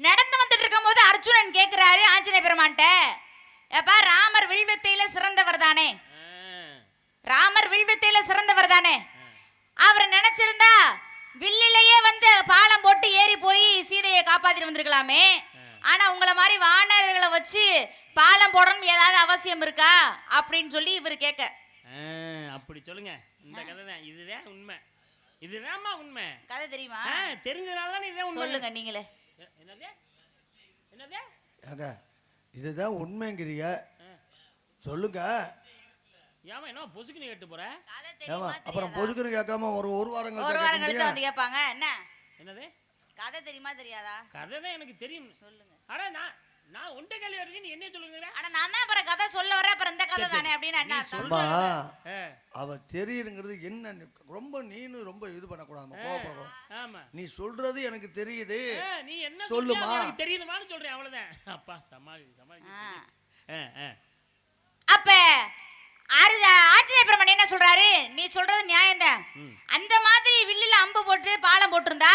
நடந்து வந்துட்டு இருக்கும்போது அர்ஜுனன் கேக்குறாரு ஆஞ்சநேய பெருமான்ட்ட, ஏப்பா ராமர் வில்வித்தையில சிறந்தவர் தானே, ராமர் வில்வித்தையில சிறந்தவர் தானே, அவரை நினைச்சிருந்தா வில்லிலேயே வந்து பாலம் போட்டு ஏறி போய் சீதையை காப்பாத்திட்டு வந்திருக்கலாமே. ஆனா உங்களை மாதிரி வானர்களை வச்சு பாலம் போடணும் ஏதாவது அவசியம் இருக்கா அப்படின்னு சொல்லி இவர் கேட்க. அப்படி சொல்லுங்க. இந்த கதை தான், இதுதான் உண்மை. இதுதான்மா உண்மை. கதை தெரியுமா? தெரிஞ்சனால தான் இதுதான் உண்மை. சொல்லுங்க நீங்களே. என்னது என்னது ஏங்க இதுதான் உண்மைங்கிறிய சொல்லுங்க. ஏமா என்ன பொசுக்குன்னு கேட்டு போற? அப்புறம் பொசுக்குன்னு கேட்காம ஒரு வாரம் கழிச்சு வந்து கேட்பாங்க. என்ன என்னது கதை தெரியுமா தெரியாதா? கதை தான் எனக்கு தெரியும். சொல்லுங்க. அட நான் உன்ட கேள்வி வரீங்க, நீ என்ன சொல்லுங்க? அட நான் தான் அப்புறம் கதை சொல்ல வரேன், அப்புறம் இந்த கதை தானே அப்படின்னு என்ன அர்த்தம்? அவ தெரியுங்கிறது என்ன ரொம்ப நீனு ரொம்ப இது பண்ண கூடாது, கோவப்படக்கூடாது. ஆமா, நீ சொல்றது எனக்கு தெரியுது, நீ என்ன சொல்லுமா எனக்கு தெரியுதுமான்னு சொல்றேன், அவ்வளவுதான். அப்பா சமாளி. அப்ப ஆஞ்சநேய பெருமான் என்ன சொல்றாரு, நீ சொல்றது நியாயம்தான். அந்த மாதிரி வில்லில அம்பு போட்டு பாலம் போட்டிருந்தா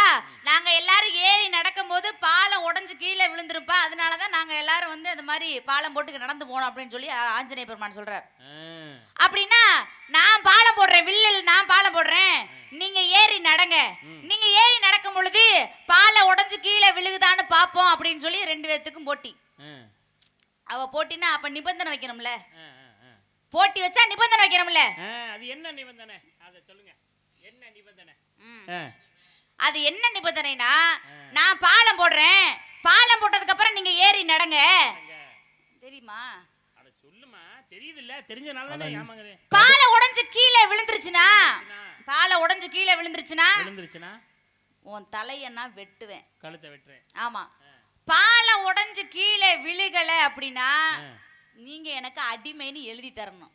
நாங்க எல்லாரும் ஏறி நடக்கும் போது பாலம் உடைஞ்சு கீழே விழுந்திருப்பா, அதனாலதான் நாங்க எல்லாரும் வந்து அந்த மாதிரி பாலம் போட்டு நடந்து போனோம் அப்படின்னு சொல்லி ஆஞ்சநேய பெருமான் சொல்றாரு. அப்படின்னா நான் பாலம் போடுறேன், வில்லில் நான் பாலம் போடுறேன், நீங்க ஏறி நடங்க. நீங்க ஏறி நடக்கும் பொழுது பாலம் உடைஞ்சு கீழே விழுகுதான்னு பாப்போம் அப்படின்னு சொல்லி 2 பேத்துக்கும் போட்டி. அவ போட்டினா அப்ப நிபந்தனை வைக்கணும்ல. போட்டி வச்சா நிபந்தனை வைக்கிறோம்ல. அது என்ன நிபந்தனை அதை சொல்லுங்க. என்ன நிபந்தனை? அது என்ன நிபந்தனைனா, நான் பாலம் போடுறேன், பாலம் போட்டதுக்கு அப்புறம் நீங்க ஏறி நடங்க. தெரியுமா? அட சொல்லுமா. தெரியுது இல்ல, தெரிஞ்சனால தானே ஏமாங்கறே. பாலம் உடைஞ்சு கீழே விழுந்துருச்சுனா, பாலம் உடைஞ்சு கீழே விழுந்துருச்சுனா உன் தலைய நான் வெட்டுவேன், கழுத்தை வெட்டுறேன். ஆமா. பாலம் உடைஞ்சு கீழே விழுகல அப்படின்னா நீங்க எனக்கு அடிமைன்னு எழுதி தரணும்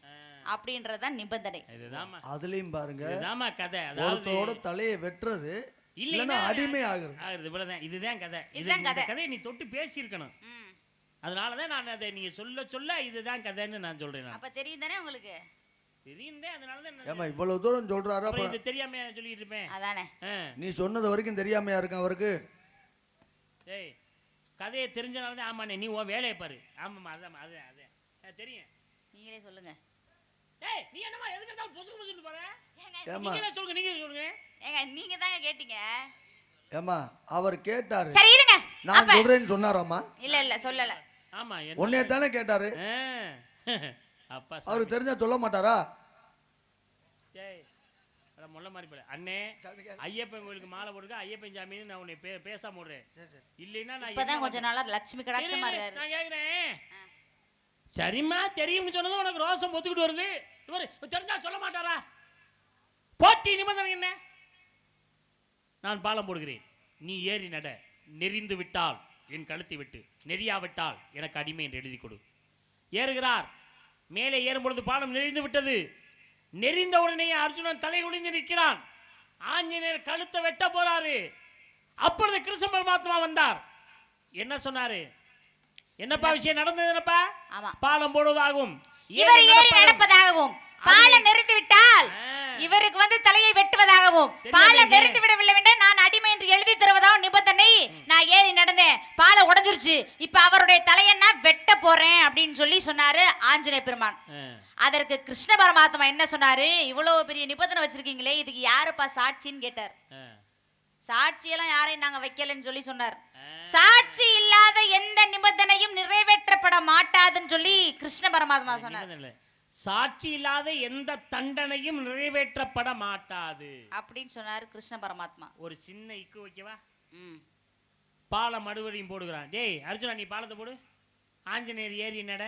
அப்படின்றதுதான் நிபந்தனை. இதுதான்மா. அதுலயும் பாருங்க, இதுதான்மா கதை. ஒருத்தரோட தலையை வெட்டுறது இல்லன்னா அடிமை ஆகுறது. இவ்வளவுதான். இதுதான் கதை. இதுதான் கதை. கதையை நீ தொட்டு பேசி இருக்கணும். அதனாலதான் நான் அதை நீங்க சொல்ல சொல்ல இதுதான் கதைன்னு நான் சொல்றேன். அப்ப தெரியும் தானே உங்களுக்கு? தெரியுந்தே. அதனாலதான் ஏமா இவ்வளவு தூரம் சொல்றாரு, அப்புறம் இது தெரியாம சொல்லிட்டு இருப்பேன். அதானே. நீ சொன்னது வரைக்கும் தெரியாமையா இருக்கும் அவருக்கு. ஏய், கதையை தெரிஞ்சனாலதான். ஆமாண்ணே, நீ உன் வேலையை பாரு. ஆமாம்மா, அதான் அது அது தெரியும். நீங்களே சொல்லுங்க. ஏய், நீ என்னமா எதுக்கு பொசுக்கு பொசுக்கு போற? ஏமா சொல்லுங்க, நீங்க சொல்லுங்க. ஏங்க நீங்க தாங்க கேட்டீங்க. ஏமா அவர் கேட்டாரு. சரி இருங்க, நான் சொல்றேன்னு சொன்னாராமா? இல்ல சொல்லல. ஆமா, உன்னைய தானே கேட்டாரு. அப்பா அவருக்கு தெரிஞ்சா சொல்ல மாட்டாரா? ஏய், அட முள்ள மாதிரி போல. அண்ணே, ஐயப்பன் கோயிலுக்கு மாலை போடுங்க, ஐயப்பன் சாமின்னு நான் உன்னை பேசாம விடுறேன். இல்லைன்னா நான் இப்பதான் கொஞ்ச நாளா லட்சுமி கடாட்சமா இருக்காரு. நான் கேக்குறேன். சரிம்மா, தெரியும்னு சொன்னதும் உனக்கு ரோசம் பொத்துக்கிட்டு வருது. இவரு தெரிஞ்சா சொல்ல மாட்டாரா? போட்டி நிபந்தனை என்ன? நான் பாலம் போடுகிறேன், நீ ஏறி நட. நெறிந்து விட்டால் என் கழுத்தை விட்டு, நெறியாவிட்டால் எனக்கு அடிமை என்று எழுதி கொடு. ஏறுகிறார். மேலே ஏறும் பொழுது பாலம் நெறிந்து விட்டது. நெறிந்த உடனே அர்ஜுனன் தலை குனிந்து நிற்கிறான். ஆஞ்சநேயர் கழுத்தை வெட்ட போறாரு. அப்பொழுது கிருஷ்ண பரமாத்மா வந்தார். என்ன சொன்னாரு? என்னப்பா விஷயம் நடந்ததுனப்பா? பாலம் போடுவதாகவும் இவர் ஏறி நடப்பதாகவும், பாலம் நெறிந்து விட்டால் இவருக்கு வந்து தலையை வெட்டுவதாகவும், பாலம் நெறிந்து விடவில்லை என்றால் நான் அடிமை என்று எழுதி தருவதாகவும் நிபந்தனை. நான் ஏறி நடந்தேன், பாலம் உடைஞ்சிருச்சு, இப்ப அவருடைய தலையை நான் வெட்ட போறேன் அப்படின்னு சொல்லி சொன்னாரு ஆஞ்சநேய பெருமான். அதற்கு கிருஷ்ண பரமாத்மா என்ன சொன்னாரு? இவ்வளவு பெரிய நிபந்தனை வச்சிருக்கீங்களே, இதுக்கு யாருப்பா சாட்சின்னு கேட்டார். சாட்சியெல்லாம் யாரையும் நாங்க வைக்கலன்னு சொல்லி சொன்னார். சாட்சி இல்லாத எந்த நிபந்தனையும் நிறைவேற்றப்பட மாட்டாதுன்னு சொல்லி கிருஷ்ண பரமாத்மா சொன்னார். சாட்சி இல்லாத எந்த தண்டனையும் நிறைவேற்றப்பட மாட்டாது அப்படின்னு சொன்னாரு கிருஷ்ண பரமாத்மா. ஒரு சின்ன இக்கு வைக்கவா? பாலம் மறுபடியும் போடுகிறான். டேய் அர்ஜுனா, நீ பாலத்தை போடு. ஆஞ்சநேயர் ஏறி நட.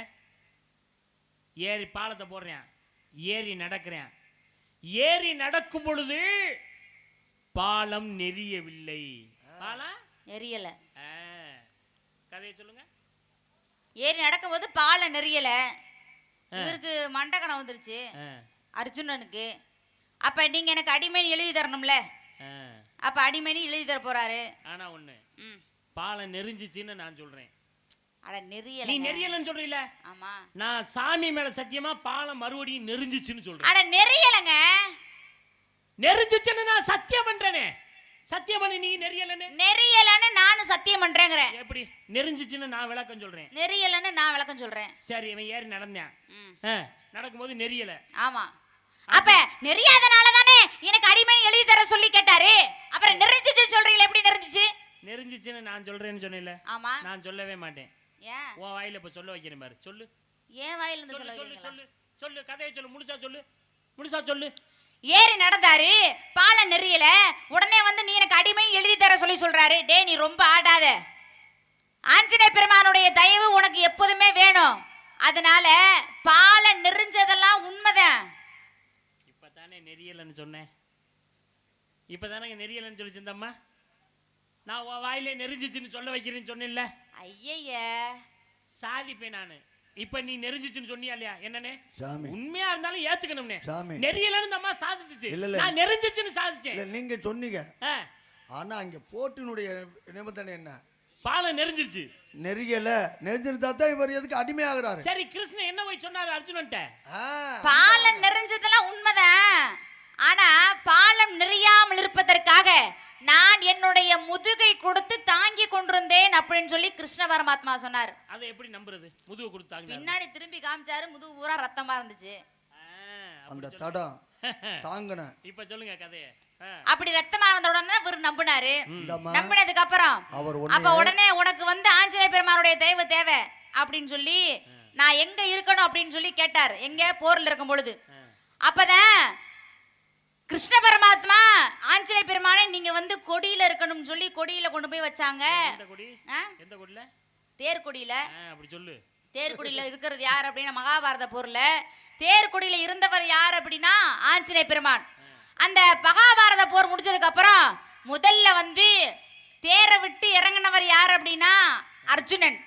ஏறி பாலத்தை போடுறேன், ஏறி நடக்கிறேன். ஏறி நடக்கும் பொழுது பாலம் நெறியவில்லை. பாலம் நெறியல. கதையை சொல்லுங்க. ஏறி நடக்கும்போது பாலம் நெறியல. இவருக்கு மண்டகணம் வந்துருச்சு அர்ஜுனனுக்கு. அப்ப நீங்க எனக்கு அடிமைன்னு எழுதி தரணும்ல. அப்ப அடிமைன்னு எழுதி தர போறாரு. ஆனா ஒண்ணு, பாலம் நெறிஞ்சிச்சுன்னு நான் சொல்றேன். அட நெறியல. நீ நெறியலன்னு சொல்றீல? ஆமா. நான் சாமி மேல சத்தியமா பாலம் மறுபடியும் நெறிஞ்சிச்சுன்னு சொல்றேன். அட நெறியலங்க. நெறிஞ்சிச்சுன்னு நான் சத்தியம் பண்றேனே. சத்தியம் பண்ணி நீ நெறியலன்னு. நெறியலன்னு நானும் சத்தியம் பண்றேங்கறேன். எப்படி நெறிஞ்சிச்சுன்னு நான் விளக்கம் சொல்றேன். நெறியலன்னு நான் விளக்கம் சொல்றேன். சரி, இவன் ஏறி நடந்தான். நடக்கும்போது நெறியல. ஆமா. அப்ப நெறியாதனால தானே எனக்கு அடிமைன்னு எழுதி தர சொல்லி கேட்டாரு. அப்புறம் நெறிஞ்சிச்சு சொல்றீங்களே, எப்படி நெறிஞ்சிச்சு? நெறிஞ்சிச்சுன்னு நான் சொல்றேன்னு சொன்னேன்ல. ஆமா. நான் சொல்லவே மாட்டேன். ஏன்? உன் வாயில இப்ப சொல்ல வைக்கிறேன் பாரு. சொல்லு. ஏன் வாயில இருந்து சொல்ல வைக்கிறீங்க? சொல்லு சொல்லு, கதையை சொல்லு, முழுசா சொல்லு, முழுசா சொல்லு. ஏறி நடந்தாரு, பாலம் நெறியல, உடனே வந்து நீ எனக்கு அடிமை எழுதி தர சொல்லி சொல்றாரு. டே நீ ரொம்ப ஆடாத. ஆஞ்சநேய பெருமானுடைய தயவு உனக்கு எப்போதுமே வேணும். அதனால பாலம் நெறிஞ்சதெல்லாம் உண்மைதான். இப்பதானே நெறியலன்னு சொன்னேன். இப்பதானே நெறியலன்னு சொல்லி சிந்தம்மா. நான் உன் வாயிலே நெறிஞ்சிச்சுன்னு சொல்ல வைக்கிறேன்னு சொன்னேன்ல. ஐயய்ய, சாதிப்பேன் நானு. இப்ப நீ நெறிஞ்சிச்சுன்னு சொன்னியா இல்லையா? என்னன்னு சாமி உண்மையா இருந்தாலும் ஏத்துக்கணும்னே. சாமி நெறியலன்னு இந்த அம்மா சாதிச்சுச்சு, இல்ல நான் நெறிஞ்சிச்சுன்னு சாதிச்சேன். இல்ல நீங்க சொன்னீங்க. ஆனா அங்க போட்டினுடைய நிபந்தனை என்ன? பாலம் நெறிஞ்சிருச்சு. நெறியல. நெறிஞ்சிருந்தா தான் இவர் எதுக்கு அடிமையாகிறாரு? சரி, கிருஷ்ணன் என்ன போய் சொன்னாரு அர்ஜுனன்ட்ட? பாலம் நெறிஞ்சதெல்லாம் உண்மைதான். ஆனா பாலம் நெறியாமல் இருப்பதற்காக நான் என்னுடைய முதுகை கொடுத்து தாங்கி கொண்டிருந்தேன் அப்படின்னு சொல்லி கிருஷ்ண பரமாத்மா சொன்னார். அதை எப்படி நம்புறது? முதுகு கொடுத்தாங்க, பின்னாடி திரும்பி காமிச்சாரு, முதுகு பூரா ரத்தமா இருந்துச்சு. அந்த தடம் தாங்கன. இப்ப சொல்லுங்க கதையை. அப்படி ரத்தமா இருந்த உடனே இவர் நம்பினாரு. நம்பினதுக்கு அப்புறம் அப்ப உடனே உனக்கு வந்து ஆஞ்சநேய பெருமானுடைய தயவு தேவை அப்படின்னு சொல்லி நான் எங்க இருக்கணும் அப்படின்னு சொல்லி கேட்டார். எங்க போர்ல இருக்கும் பொழுது. அப்பதான் கிருஷ்ண பரமாத்மா ஆஞ்சநேய பெருமானே நீங்க வந்து கொடியில இருக்கணும்னு சொல்லி கொடியில கொண்டு போய் வச்சாங்க. எந்த கொடியில? தேர்கொடியில. அப்படி சொல்லு. தேர்கொடியில இருக்கிறது யார் அப்படின்னா மகாபாரத போர்ல தேர்கொடியில இருந்தவர் யார் அப்படின்னா ஆஞ்சநேய பெருமான். அந்த மகாபாரத போர் முடிஞ்சதுக்கு அப்புறம் முதல்ல வந்து தேரை விட்டு இறங்கினவர் யார் அப்படின்னா அர்ஜுனன்.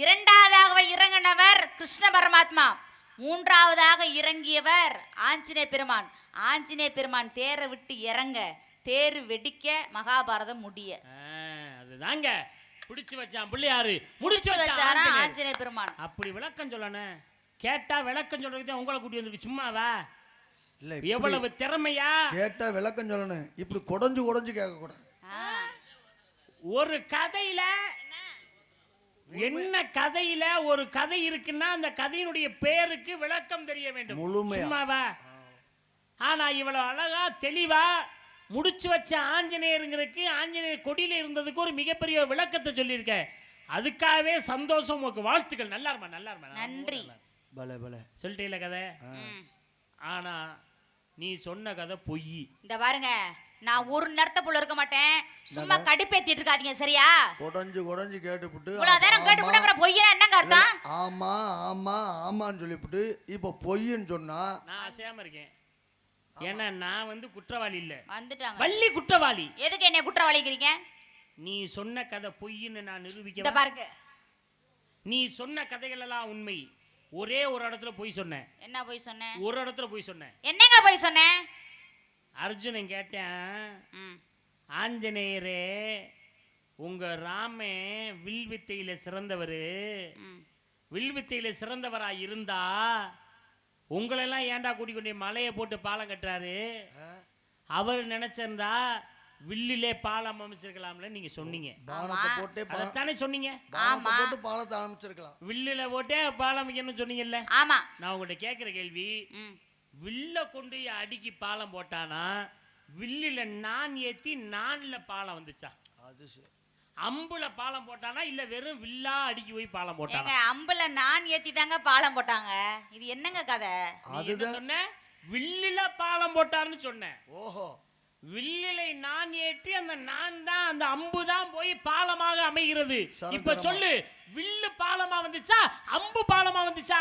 இரண்டாவதாக இறங்கினவர் கிருஷ்ண பரமாத்மா. மூன்றாவதாக இறங்கியவர் ஆஞ்சநேய பெருமான். ஆஞ்சநேய பெருமான் தேரை விட்டு இறங்க தேர் வெடிக்க மகாபாரதம் முடிய. அதுதாங்க பிடிச்சு வச்சான் பிள்ளையாரு, முடிச்சு வச்சாரா ஆஞ்சநேய பெருமான். அப்படி விளக்கம் சொல்லணும். கேட்டா விளக்கம் சொல்றதுக்கு உங்களை கூட்டி வந்திருக்கு, சும்மாவா? இல்ல எவ்வளவு திறமையா கேட்டா விளக்கம் சொல்லணும். இப்படி குடஞ்சு குடஞ்சு கேட்க கூடாது. ஒரு கதையில என்ன கதையில ஒரு கதை இருக்குன்னா அந்த கதையினுடைய பேருக்கு விளக்கம் தெரிய வேண்டும், சும்மாவா? ஆனா இவ்வளவு அழகா தெளிவா முடிச்சு வச்ச ஆஞ்சநேயருங்கிறதுக்கு ஆஞ்சநேயர் கொடியில இருந்ததுக்கு ஒரு மிகப்பெரிய விளக்கத்தை சொல்லியிருக்க. அதுக்காகவே சந்தோஷம், உங்களுக்கு வாழ்த்துக்கள். நல்லா இருமா, நல்லா இருமா. நன்றி. சொல்லிட்டீல கதை. ஆனா நீ சொன்ன கதை பொய். இந்த பாருங்க, நான் ஒரு நேரத்தை போல இருக்க மாட்டேன். சும்மா கடுப்பேத்திட்டு இருக்காதீங்க, சரியா? குடஞ்சு குடஞ்சு கேட்டுப்புட்டு இவ்வளவு நேரம் கேட்டுப்புட்டு அப்புறம் பொய்யா என்னங்க அர்த்தம்? ஆமா ஆமா ஆமான்னு சொல்லிவிட்டு இப்போ பொய்ன்னு சொன்னா நான் அசையாம இருக்கேன். ஏன்னா நான் வந்து குற்றவாளி இல்ல, வந்துட்டாங்க வள்ளி குற்றவாளி. எதுக்கு என்ன குற்றவாளிக்கிறீங்க? நீ சொன்ன கதை பொய்ன்னு நான் நிரூபிக்க. இந்த பாருங்க, நீ சொன்ன கதைகள் எல்லாம் உண்மை. ஒரே ஒரு இடத்துல போய் சொன்னேன். என்ன போய் சொன்னேன்? ஒரு இடத்துல போய் சொன்னேன். என்னங்க போய் சொன்னேன்? அர்ஜுனன் கேட்டேன், ஆஞ்சநேயரே உங்க ராமே வில்வித்தையில சிறந்தவர், வில்வித்தையில சிறந்தவரா இருந்தா உங்களெல்லாம் ஏன்டா கூட்டிக்கொண்டே மலையை போட்டு பாலம் கட்டுறாரு? அவர் நினைச்சிருந்தா வில்லிலே பாலம் அமைச்சிருக்கலாம்ல நீங்க சொன்னீங்க. அதைத்தானே சொன்னீங்க. பாலத்தை அமைச்சிருக்கலாம், வில்லில போட்டே பாலம் அமைக்கணும்னு சொன்னீங்கல்ல. ஆமா. நான் உங்கள்கிட்ட கேட்கிற கேள்வி, வில்ல கொண்டு அடிக்கி பாலம் போட்டானா வில்லில நான் ஏத்தி நான்ல பாலம் வந்துச்சா? அம்புல பாலம் போட்டானா இல்ல வெறும் வில்லா அடிக்கி போய் பாலம் போட்டானா? அம்புல நான் ஏத்தி தாங்க பாலம் போட்டாங்க. இது என்னங்க கதை? அதுதான் சொன்னேன், வில்லில பாலம் போட்டாருன்னு சொன்னேன். ஓஹோ, வில்லிலை நான் ஏற்றி அந்த நான் தான் அந்த அம்பு தான் போய் பாலமாக அமைகிறது. இப்ப சொல்லு, வில்லு பாலமா வந்துச்சா அம்பு பாலமா வந்துச்சா?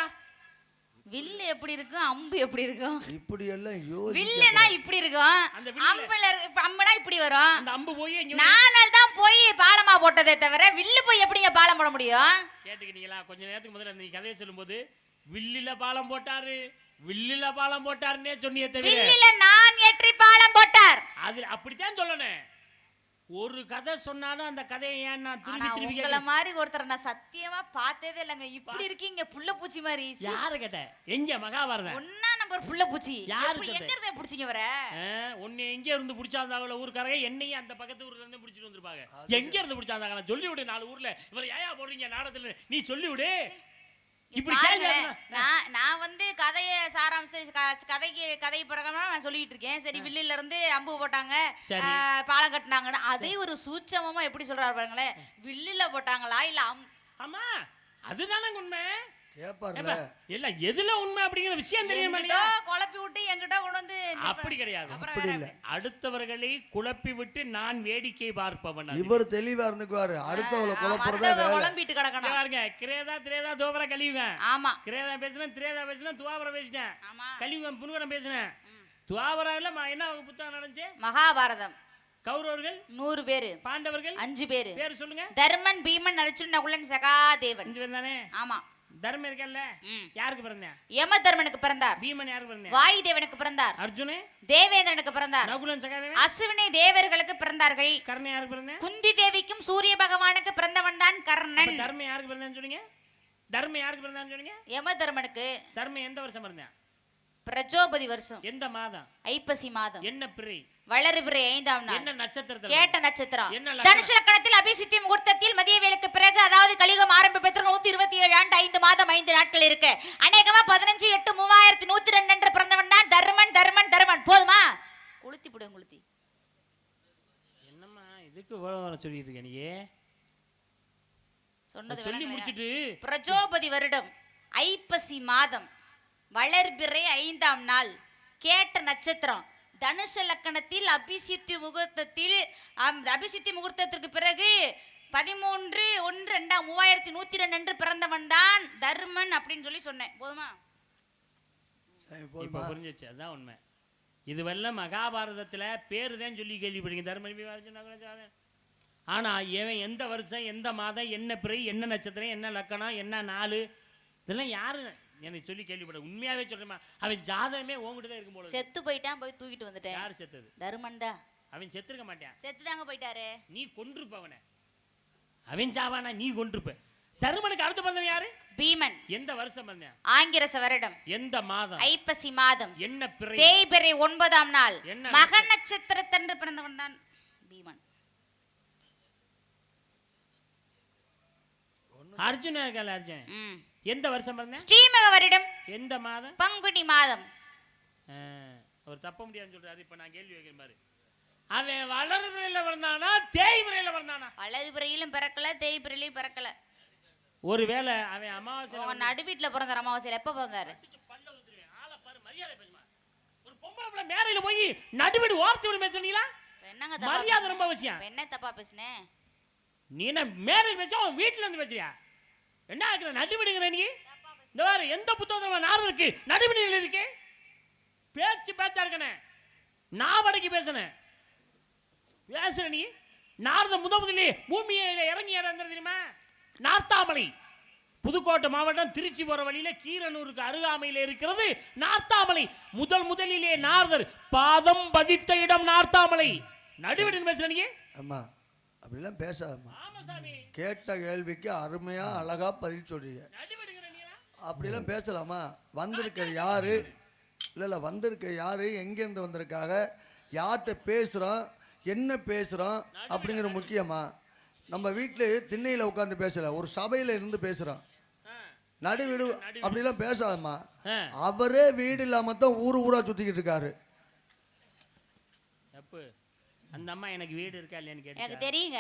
வில்லு எப்படி இருக்கும், அம்பு எப்படி இருக்கும்? இப்படி எல்லாம் யோசி. வில்லுனா இப்படி இருக்கும், அம்புனா இப்படி வரும். அந்த அம்பு போய் நானால் தான் போய் பாலமா போட்டதே தவிர வில்லு போய் எப்படிங்க பாலம் போட முடியும்? கேட்டுக்கிட்டீங்களா? கொஞ்ச நேரத்துக்கு முதல்ல நீ கதையை சொல்லும்போது வில்லில பாலம் போட்டாரு வில்லில பாலம் போட்டாருன்னே சொன்னியே தவிர வில்லில நான் ஏற்றி பாலம் போட்டார் அது அப்படித்தான் சொல்லணும். ஒரு கதை சொன்னாலும் அந்த கதையை ஏன் நான் திருப்பி திருப்பி உங்கள மாதிரி ஒருத்தர் நான் சத்தியமா பார்த்ததே இல்லங்க. இப்படி இருக்கீங்க புள்ள பூச்சி மாதிரி. யாரு கேட்ட? எங்க மகாபாரதம் ஒண்ணா நம்பர் புள்ள பூச்சி. யாரு எங்க இருந்து பிடிச்சீங்க வர? ஒண்ணு எங்க இருந்து பிடிச்சாந்தாங்கள ஊர்க்காரங்க, என்னையும் அந்த பக்கத்து ஊர்ல இருந்து பிடிச்சிட்டு வந்திருப்பாங்க. எங்க இருந்து பிடிச்சாந்தாங்க சொல்லி விடு. 4 ஊர்ல இவர் ஏயா போடுறீங்க நாடகத்துல, நீ சொல்லி விடு. இப்படி நான் வந்து கதையை சாராம்சம் கதை பிரகாரம் நான் சொல்லிட்டு இருக்கேன். சரி, வில்லில இருந்து அம்பு போட்டாங்க, பாலம் கட்டினாங்கன்னு அதே ஒரு சூட்சமமா எப்படி சொல்றாரு பாருங்களேன். வில்லில போட்டாங்களா இல்ல ஆமா அதுதானே உண்மை. கேப்பார்ல இல்ல எதுல உண்மை அப்படிங்கிற விஷயம் தெரியுமா? குழப்பி விட்டு என்கிட்ட கொண்டு வந்து அப்படி கிடையாது. அப்படி இல்ல, அடுத்தவர்களை குழப்பி விட்டு நான் வேடிக்கை பார்ப்பவன். இவர் தெளிவா இருந்துக்குவாரு, அடுத்தவளை குழப்பறதா வேலை. குழம்பிட்டு கிடக்கணும். பாருங்க, கிரேதா திரேதா துவாபர கலியுக. ஆமா, கிரேதா பேசுனேன், திரேதா பேசுனேன், துவாபர பேசினேன், கலியுகம் புனுகரம் பேசினேன். துவாபரல என்ன புத்தகம் நடந்துச்சு? மகாபாரதம். கௌரவர்கள் 100 பேரு, பாண்டவர்கள் 5 பேரு. பேர் சொல்லுங்க. தர்மன், பீமன், அர்ஜுனன், நகுலன், சகாதேவன். 5 பேர் தானே? ஆமா. தர்மன் இருக்கல்ல, யாருக்கு பிறந்தார்? யம தர்மனுக்கு பிறந்தார். பீமன் யாருக்கு பிறந்தார்? வாயு தேவனுக்கு பிறந்தார். அர்ஜுனே தேவேந்திரனுக்கு பிறந்தார். நகுலன் சகாதேவன் அஸ்வினி தேவர்களுக்கு பிறந்தார்கள். கர்ணன் யாருக்கு பிறந்தார்? குந்தி தேவிக்கும் சூரிய பகவானுக்கு பிறந்தவன் தான் கர்ணன். தர்மன் யாருக்கு பிறந்தான்னு சொன்னீங்க? தர்மன் யாருக்கு பிறந்தான்னு சொன்னீங்க? யம தர்மனுக்கு. தர்மன் எந்த வருஷம் பிறந்தான்? பிரஜோபதி வருஷம். எந்த மாதம்? ஐப்பசி மாதம். என்ன பிறை? வளர்பிறை 5ஆம் நாள். என்ன நட்சத்திரம்? கேட்ட நட்சத்திரம். தனுஷ லக்னத்தில் அபிசித்தி முகூர்த்தத்தில் மதிய வேளைக்கு பிறகு, அதாவது கலியுகம் ஆரம்பிப்பதற்கு 127 ஆண்டு 5 மாதம் 5 நாட்கள் இருக்கு. அநேகமா 15/8/3102 என்று பிறந்தவன் தான் தர்மன். தர்மன் தர்மன் போதுமா? குளுத்தி புடுங்க குளுத்தி. என்னம்மா இதுக்கு இவ்வளவு சொல்லிட்டு இருக்க நீ? சொன்னது சொல்லி முடிச்சிட்டு பிரஜோபதி வருடம் ஐப்பசி மாதம் வளர்பிறை 5ஆம் நாள் கேட்ட நட்சத்திரம் தனுஷ லக்கணத்தில் அபிசித்தி முகூர்த்தத்தில் அபிசித்தி முகூர்த்தத்திற்கு பிறகு 13/1/3102 அன்று பிறந்தவன் தான் தர்மன் அப்படின்னு சொல்லி சொன்னேன். போதுமா? இப்போ புரிஞ்சிச்சு, அதுதான் உண்மை. இதுவெல்லாம் மகாபாரதத்துல பேருதான் சொல்லி கேள்விப்படுங்க, தர்மன். ஆனா இவன் எந்த வருஷம், எந்த மாதம், என்ன பிறை, என்ன நட்சத்திரம், என்ன லக்கணம், என்ன நாள், இதெல்லாம் யாரு எனக்கு சொல்லி கேள்விப்பட. உண்மையாவே சொல்றேன், அவன் ஜாதகமே உங்ககிட்ட தான் இருக்கும் போல. செத்து போயிட்டான், போய் தூக்கிட்டு வந்துட்டேன். யாரு செத்தது? தர்மன் தான். அவன் செத்துருக்க மாட்டான், செத்து தாங்க போயிட்டாரு. நீ கொன்றுப்பவன. அவன் சாவானா, நீ கொன்றுப்ப. தருமனுக்கு அடுத்து பிறந்தவன் யாரு? பீமன். எந்த வருஷம் பிறந்தான்? ஆங்கிரச வருடம். எந்த மாதம்? ஐப்பசி மாதம். என்ன பிறை? தேய்பிறை 9ஆம் நாள். என்ன மக நட்சத்திரத்தன்று பிறந்தவன் தான் பீமன். அர்ஜுன் இருக்கால, அர்ஜுன் எந்த வருஷம் பிறந்தான்? ஸ்ரீமக வருடம். எந்த மாதம்? பங்குனி மாதம். அவர் தப்ப முடியாதுன்னு சொல்றாரு. இப்ப நான் கேள்வி வைக்கிறேன் பாரு, அவன் வளர்பிறையில பிறந்தானா தேய்பிறையில பிறந்தானா? வளர்பிறையிலும் பிறக்கல, தேய்பிறையிலும் பிறக்கல. ஒருவேளை அவன் அமாவாசை நடு வீட்டுல பிறந்தார். அமாவாசையில எப்ப பிறந்தாரு? ஒரு பொம்பளை பிள்ளை மேடையில போய் நடுவீடு ஓர்த்து விடு பேசுறீங்களா? என்னங்க மரியாதை ரொம்ப அவசியம். என்ன தப்பா பேசுனேன்? நீ என்ன மேடையில் பேச அவன் வீட்டுல இருந்து பேசுறியா? என்ன ஆக்குற நடுவீடுங்கிற நீ? இந்த மாதிரி எந்த புத்தகத்துல நாடு இருக்கு நடுவீடு இருக்கு? பேச்சா இருக்கனே, நாவடைக்கு பேசுனேன் பேசுற நீ. நாரத முதலே பூமியை இறங்கி இடம் தெரியுமா? நார்த்தாமலை, புதுக்கோட்டை மாவட்டம் திருச்சி போற வழியில கீரனூருக்கு அருகாமையில் இருக்கிறது நார்த்தாமலை. முதலிலே நாரதர் பாதம் பதித்த இடம் நார்த்தாமலை. நடுவீடு பேசுற நீ? அம்மா அப்படிலாம் பேசாதம்மா. ஆமா சாமி, கேட்ட கேள்விக்கு அருமையா அழகா பதில் சொல்றீங்க. அப்படிலாம் பேசலாமா? வந்திருக்கிற யாரு, இல்லை வந்திருக்க யாரு, எங்கேருந்து வந்திருக்காங்க, யார்கிட்ட பேசுகிறோம், என்ன பேசுகிறோம் அப்படிங்கிற முக்கியமா? நம்ம வீட்டில் திண்ணையில் உட்காந்து பேசல, ஒரு சபையில் இருந்து பேசுகிறோம். நடுவீடு அப்படிலாம் பேசாதம்மா. அவரே வீடு இல்லாமல் தான் ஊரா சுற்றிக்கிட்டு இருக்காரு. அந்த அம்மா எனக்கு வீடு இருக்கா இல்லையான்னு கேட்டு எனக்கு தெரியுங்க.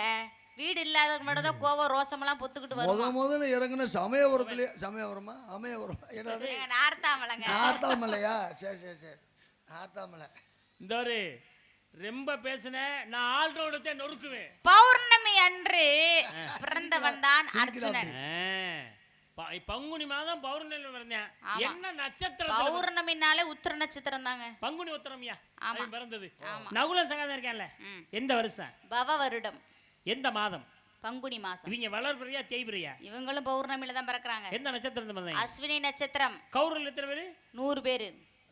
வீடு இல்லாதவங்க மட்டும் தான் கோவம் ரோசமெல்லாம் பொத்துக்கிட்டு வரும். முதல்ல இறங்குன சமயபுரத்துலேயே, சமயபுரமா அமையபுரம் என்னது? நார்த்தாமலைங்க. நார்த்தாமலையா? சரி சரி சரி, நார்த்தாமலை. இந்த ஒரு ரொம்ப பேசுன நான் ஆல்ரோடத்தை நொறுக்குவேன். பௌர்ணமி அன்று பிறந்தவன் தான் அர்ஜுனன். பங்குனி மாதம் பௌர்ணமி பிறந்தேன். என்ன நட்சத்திரம்? பௌர்ணமினாலே உத்திர நட்சத்திரம் தாங்க. பங்குனி உத்திரம்யா பிறந்தது. ஆமா. நகுலன் சகாதம் இருக்கேன்ல, எந்த வருஷம்? பவ வருடம். எந்த மாதம்? பங்குனி மாசம். இவங்க வளர்பிறையா தேய்பிறையா? இவங்களும் பௌர்ணமியில தான் பிறக்குறாங்க. எந்த நட்சத்திரத்துல பிறந்தாங்க? அஸ்வினி நட்சத்திரம். கௌரவ எத்தனை பேரு? 100 பேரு.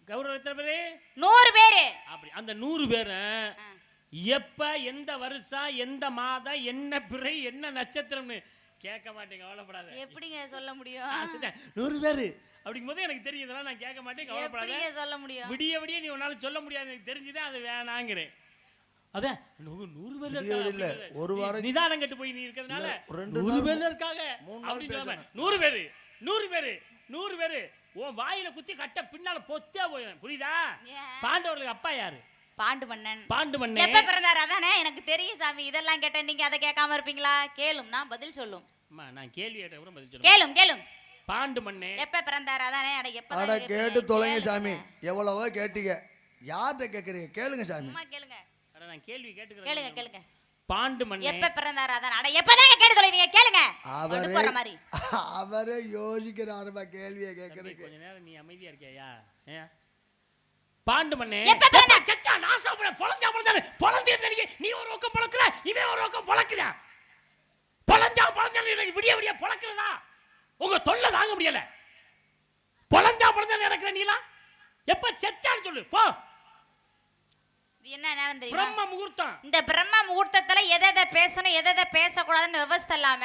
கௌரவ எத்தனை பேரு? 100 பேரு. அப்படி அந்த 100 பேரு எப்ப, எந்த வருஷம், எந்த மாதம், என்ன பிறை, என்ன நட்சத்திரம்னு கேட்க மாட்டேங்க, கவலைப்படாத. எப்படிங்க சொல்ல முடியும்? 100 பேரு அப்படிங்கும் போது எனக்கு தெரியும், இதெல்லாம் நான் கேட்க மாட்டேன், கவலைப்படாத. எப்படிங்க சொல்ல முடியும்? விடிய நீ உன்னால சொல்ல முடியாது, எனக்கு தெரிஞ்சுதான் அது வேணாங்கிறேன். அதான் 100 பேர் இல்ல, ஒரு வாரம் நிதானம் கட்டு போய் நீ இருக்கிறதுனால 100 பேர் இருக்காங்க. 100 பேரு 100 பேரு 100 பேரு உன் வாயில குத்தி கட்ட பின்னால பொத்தே போயிடும், புரியுதா? பாண்டவர்களுக்கு அப்பா யாரு? பாண்டுமன்னன். பாண்டுமன்னன் எப்ப பிறந்தாரு? அதானே எனக்கு தெரியும் சாமி. இதெல்லாம் கேட்ட நீங்க அதை கேட்காம இருப்பீங்களா? கேளும், நான் பதில் சொல்லும். அம்மா நான் கேள்வி கேட்ட கூட பதில் சொல்லுங்க. கேளும். பாண்டுமன்னன் எப்ப பிறந்தாரு? அதானே. அட கேட்டு தொலைங்க சாமி, எவ்வளவோ கேட்டீங்க, யார்கிட்ட கேக்குறீங்க? கேளுங்க சாமி. அம்மா கேளுங்க. அட நான் கேள்வி கேட்டுக்கிறேன். கேளுங்க. பாண்டுமன்னன் எப்ப பிறந்தாரு? அதானே. அட எப்பதாங்க கேட்டு தொலைவீங்க? கேளுங்க. அவரே யோசிக்கிறாருமா கேள்வியை கேட்கறதுக்கு. கொஞ்ச நேரம் நீ அமைதியா இருக்கியா? பாண்டுமன்னன் எப்ப பிறந்தா? சச்சா நாசப்பட பொளஞ்சா பொளந்திட்டு நீ ஒரு பக்கம் பொளக்குற, இவன் ஒரு பக்கம் பொளக்குறான். பொளஞ்சா விடிய பொளக்குறதா உங்க தொல்லை தாங்க முடியல. பொளஞ்சா நடக்கிற நீலாம் எப்ப செத்தான்னு சொல்லு போ. என்ன நேரம் தெரியுமா? பிரம்ம முகூர்த்தம். இந்த பிரம்ம முகூர்த்தத்துல எதை பேசணும் எதை பேசக்கூடாதுன்னு விவஸ்தை இல்லாம